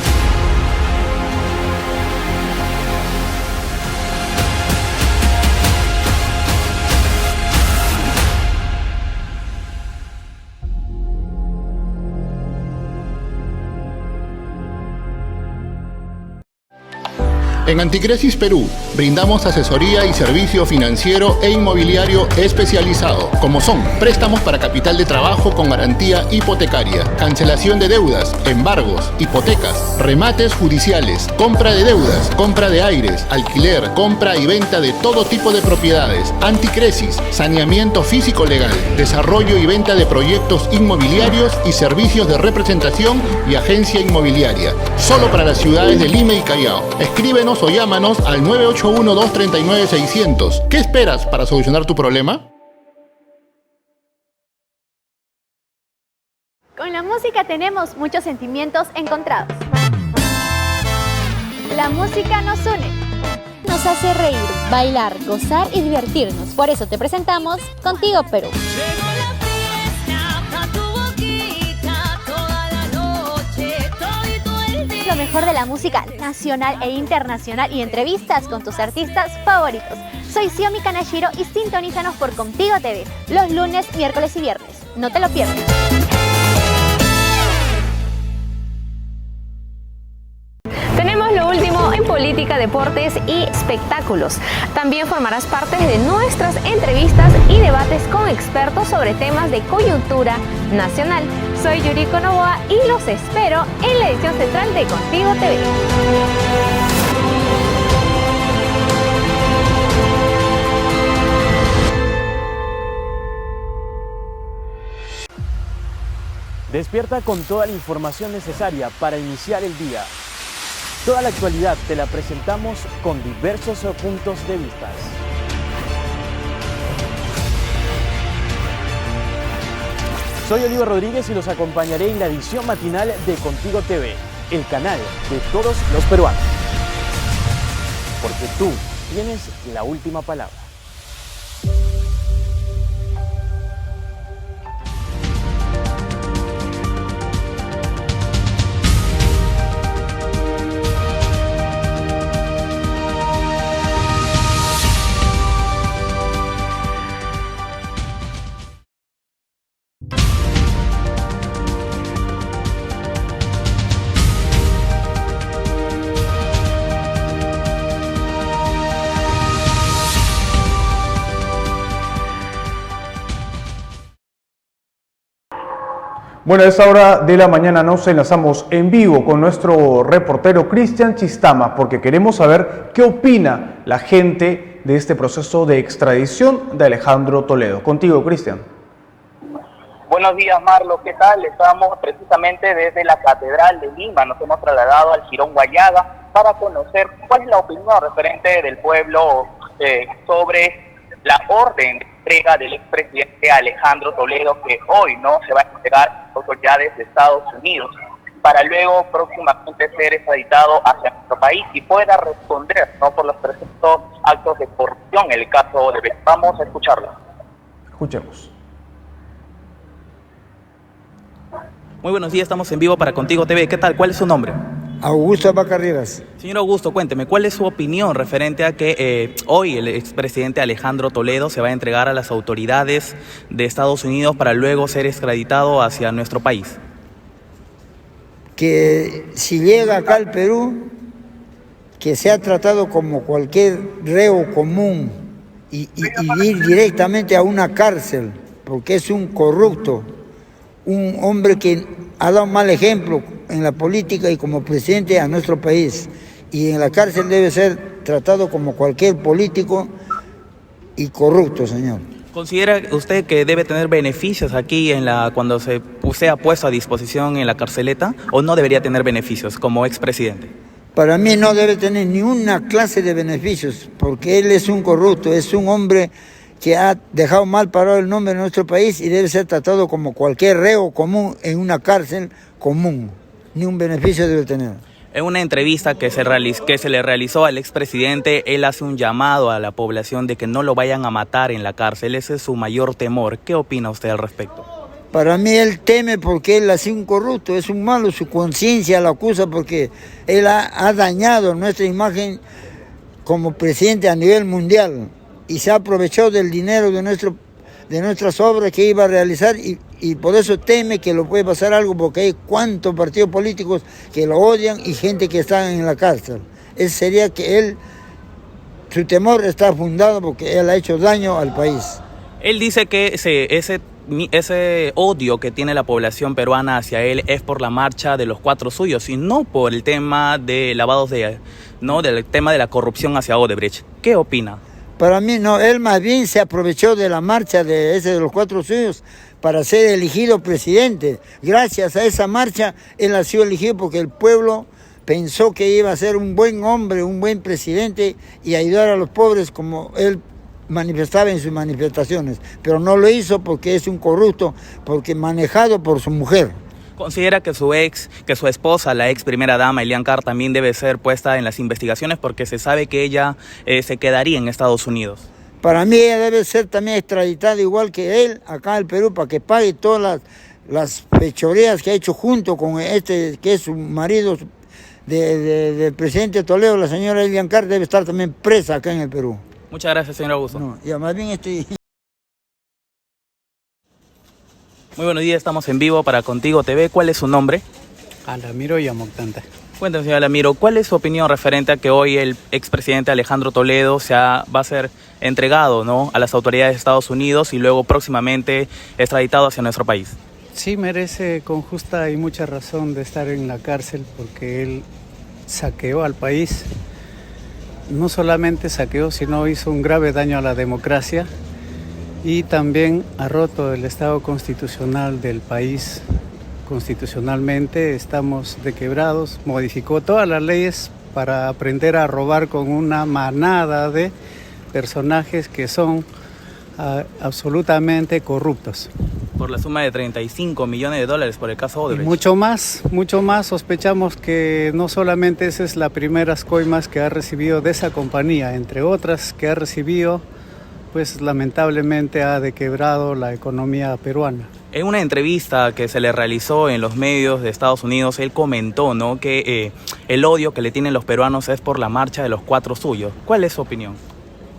Speaker 6: En Anticresis Perú, brindamos asesoría y servicio financiero e inmobiliario especializado, como son préstamos para capital de trabajo con garantía hipotecaria, cancelación de deudas, embargos, hipotecas, remates judiciales, compra de deudas, compra de aires, alquiler, compra y venta de todo tipo de propiedades, Anticresis, saneamiento físico-legal, desarrollo y venta de proyectos inmobiliarios y servicios de representación y agencia inmobiliaria, solo para las ciudades de Lima y Callao. Escríbenos o llámanos al 981-239-600. ¿Qué esperas para solucionar tu problema?
Speaker 13: Con la música tenemos muchos sentimientos encontrados. La música nos une.
Speaker 5: Nos hace reír, bailar, gozar y divertirnos. Por eso te presentamos Contigo Perú.
Speaker 13: Lo mejor de la música nacional e internacional y entrevistas con tus artistas favoritos. Soy Xiomi Kanashiro y sintonízanos por Contigo TV los lunes, miércoles y viernes. No te lo pierdas.
Speaker 14: Tenemos lo último en política, deportes y espectáculos. También formarás parte de nuestras entrevistas y debates con expertos sobre temas de coyuntura nacional. Soy Yuriko Novoa y los espero en la edición central de Contigo TV.
Speaker 15: Despierta con toda la información necesaria para iniciar el día. Toda la actualidad te la presentamos con diversos puntos de vista. Soy Oliver Rodríguez y los acompañaré en la edición matinal de Contigo TV, el canal de todos los peruanos. Porque tú tienes la última palabra.
Speaker 1: Bueno, a esta hora de la mañana nos enlazamos en vivo con nuestro reportero Cristian Chistama porque queremos saber qué opina la gente de este proceso de extradición de Alejandro Toledo. Contigo, Cristian.
Speaker 20: Buenos días, Marlo. ¿Qué tal? Estamos precisamente desde la Catedral de Lima. Nos hemos trasladado al Jirón Guayaga para conocer cuál es la opinión referente del pueblo sobre la orden de entrega del expresidente Alejandro Toledo, que hoy no se va a entregar a las autoridades de Estados Unidos, para luego próximamente ser extraditado hacia nuestro país y pueda responder por los presuntos actos de corrupción en el caso de Odebrecht. Vamos a escucharlo.
Speaker 1: Escuchemos.
Speaker 21: Muy buenos días, estamos en vivo para Contigo TV. ¿Qué tal? ¿Cuál es su nombre?
Speaker 22: Augusto Abacarribas.
Speaker 21: Señor Augusto, cuénteme, ¿cuál es su opinión referente a que hoy el expresidente Alejandro Toledo se va a entregar a las autoridades de Estados Unidos para luego ser extraditado hacia nuestro país?
Speaker 22: Que si llega acá al Perú, que sea tratado como cualquier reo común y ir directamente a una cárcel, porque es un corrupto, un hombre que ha dado un mal ejemplo en la política y como presidente a nuestro país, y en la cárcel debe ser tratado como cualquier político y corrupto, señor.
Speaker 21: ¿Considera usted que debe tener beneficios aquí cuando sea puesto a disposición en la carceleta, o no debería tener beneficios como expresidente?
Speaker 22: Para mí no debe tener ni una clase de beneficios, porque él es un corrupto, es un hombre que ha dejado mal parado el nombre de nuestro país y debe ser tratado como cualquier reo común en una cárcel común. Ni un beneficio debe tener.
Speaker 21: En una entrevista que se le realizó al expresidente, él hace un llamado a la población de que no lo vayan a matar en la cárcel. Ese es su mayor temor. ¿Qué opina usted al respecto?
Speaker 22: Para mí él teme porque él ha sido un corrupto, es un malo, su conciencia lo acusa porque él ha dañado nuestra imagen como presidente a nivel mundial y se ha aprovechado del dinero de nuestras obras que iba a realizar y por eso teme que lo puede pasar algo porque hay cuantos partidos políticos que lo odian y gente que está en la cárcel. Ese sería que su temor está fundado porque él ha hecho daño al país.
Speaker 21: Él dice que ese odio que tiene la población peruana hacia él es por la marcha de los 4 suyos y no por el tema de lavados del tema de la corrupción hacia Odebrecht. ¿Qué opina?
Speaker 22: Para mí no, él más bien se aprovechó de la marcha de los 4 suyos para ser elegido presidente. Gracias a esa marcha él ha sido elegido porque el pueblo pensó que iba a ser un buen hombre, un buen presidente y ayudar a los pobres como él manifestaba en sus manifestaciones, pero no lo hizo porque es un corrupto, porque manejado por su mujer.
Speaker 21: ¿Considera que su esposa, la ex primera dama, Elian Carr, también debe ser puesta en las investigaciones porque se sabe que ella se quedaría en Estados Unidos?
Speaker 22: Para mí ella debe ser también extraditada igual que él acá al Perú para que pague todas las fechorías que ha hecho junto con que es su marido del presidente Toledo, la señora Elian Carr debe estar también presa acá en el Perú.
Speaker 21: Muchas gracias, señor Augusto.
Speaker 22: No, ya más bien estoy...
Speaker 21: Muy buenos días, estamos en vivo para Contigo TV. ¿Cuál es su nombre?
Speaker 3: Alamiro Yamoctanta.
Speaker 21: Cuéntame, señor Alamiro, ¿cuál es su opinión referente a que hoy el expresidente Alejandro Toledo va a ser entregado, ¿no?, a las autoridades de Estados Unidos y luego próximamente extraditado hacia nuestro país?
Speaker 3: Sí, merece con justa y mucha razón de estar en la cárcel porque él saqueó al país. No solamente saqueó, sino hizo un grave daño a la democracia y también ha roto el Estado constitucional del país. Constitucionalmente estamos dequebrados, modificó todas las leyes para aprender a robar con una manada de personajes que son absolutamente corruptos.
Speaker 21: Por la suma de $35 millones por el caso Odebrecht.
Speaker 3: Mucho más, sospechamos que no solamente esa es la primera coimas que ha recibido de esa compañía, entre otras que ha recibido, pues lamentablemente ha dequebrado la economía peruana.
Speaker 21: En una entrevista que se le realizó en los medios de Estados Unidos, él comentó, ¿no?, que el odio que le tienen los peruanos es por la marcha de los 4 suyos. ¿Cuál es su opinión?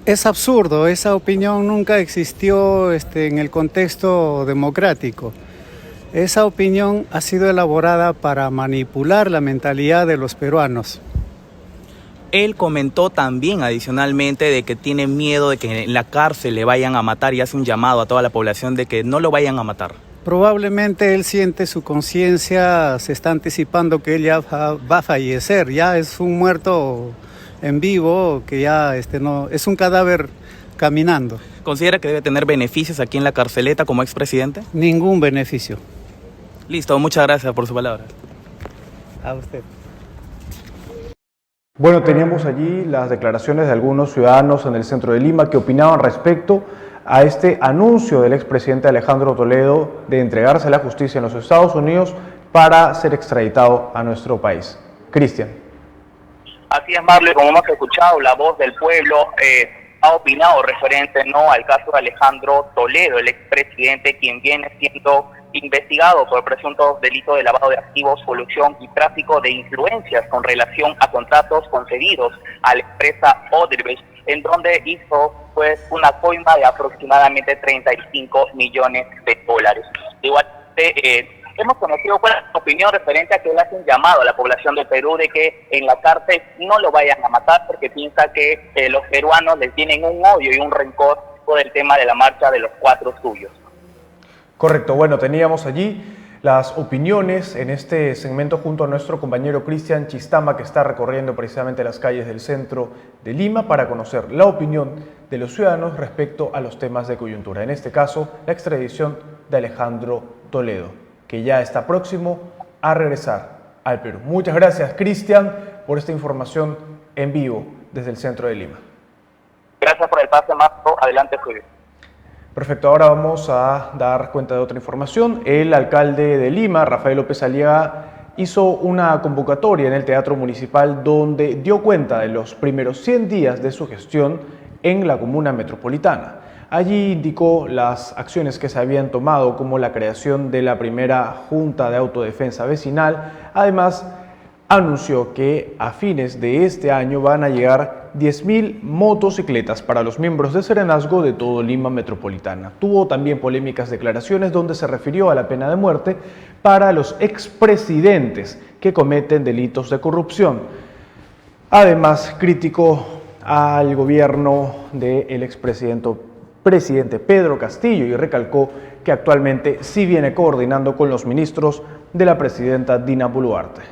Speaker 3: Es absurdo, esa opinión nunca existió en el contexto democrático. Esa opinión ha sido elaborada para manipular la mentalidad de los peruanos.
Speaker 21: Él comentó también adicionalmente de que tiene miedo de que en la cárcel le vayan a matar y hace un llamado a toda la población de que no lo vayan a matar.
Speaker 3: Probablemente él siente su conciencia, se está anticipando que él ya va a fallecer, ya es un muerto en vivo, que ya no es un cadáver caminando.
Speaker 21: ¿Considera que debe tener beneficios aquí en la carceleta como expresidente?
Speaker 3: Ningún beneficio.
Speaker 21: Listo, muchas gracias por su palabra.
Speaker 3: A usted.
Speaker 1: Bueno, teníamos allí las declaraciones de algunos ciudadanos en el centro de Lima que opinaban respecto a este anuncio del expresidente Alejandro Toledo de entregarse a la justicia en los Estados Unidos para ser extraditado a nuestro país. Cristian.
Speaker 20: Así es, Marlo, como hemos escuchado, la voz del pueblo ha opinado referente al caso de Alejandro Toledo, el expresidente, quien viene siendo investigado por presuntos delitos de lavado de activos, colusión y tráfico de influencias con relación a contratos concedidos a la empresa Odebrecht, en donde hizo una coima de aproximadamente $35 millones. Igual, hemos conocido cuál es la opinión referente a que él hace un llamado a la población del Perú de que en la cárcel no lo vayan a matar porque piensa que los peruanos les tienen un odio y un rencor por el tema de la marcha de los 4 suyos.
Speaker 1: Correcto, bueno, teníamos allí las opiniones en este segmento junto a nuestro compañero Cristian Chistama, que está recorriendo precisamente las calles del centro de Lima para conocer la opinión de los ciudadanos respecto a los temas de coyuntura. En este caso, la extradición de Alejandro Toledo, que ya está próximo a regresar al Perú. Muchas gracias, Cristian, por esta información en vivo desde el centro de Lima.
Speaker 20: Gracias por el pase, Marco. Adelante, Julio.
Speaker 1: Perfecto, ahora vamos a dar cuenta de otra información. El alcalde de Lima, Rafael López Aliaga, hizo una convocatoria en el Teatro Municipal donde dio cuenta de los primeros 100 días de su gestión en la comuna metropolitana. Allí indicó las acciones que se habían tomado, como la creación de la primera Junta de Autodefensa Vecinal. Además, anunció que a fines de este año van a llegar 10.000 motocicletas para los miembros de Serenazgo de todo Lima Metropolitana. Tuvo también polémicas declaraciones donde se refirió a la pena de muerte para los expresidentes que cometen delitos de corrupción. Además, criticó al gobierno del presidente Pedro Castillo y recalcó que actualmente sí viene coordinando con los ministros de la presidenta Dina Boluarte.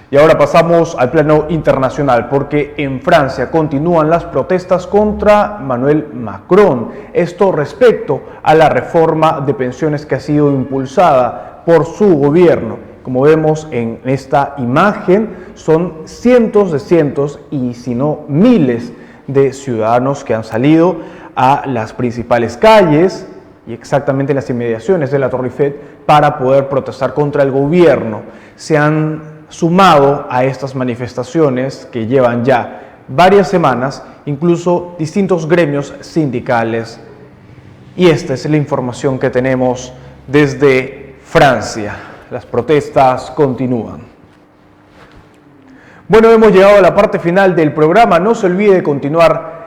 Speaker 1: Y ahora pasamos al plano internacional, porque en Francia continúan las protestas contra Emmanuel Macron. Esto respecto a la reforma de pensiones que ha sido impulsada por su gobierno. Como vemos en esta imagen, son cientos y si no miles de ciudadanos que han salido a las principales calles y exactamente en las inmediaciones de la Torre Eiffel para poder protestar contra el gobierno. Se han sumado a estas manifestaciones que llevan ya varias semanas, incluso distintos gremios sindicales. Y esta es la información que tenemos desde Francia. Las protestas continúan. Bueno, hemos llegado a la parte final del programa. No se olvide de continuar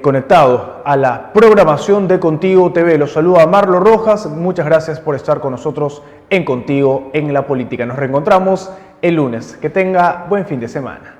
Speaker 1: conectado a la programación de Contigo TV. Los saluda Marlo Rojas. Muchas gracias por estar con nosotros en Contigo en la Política. Nos reencontramos el lunes. Que tenga buen fin de semana.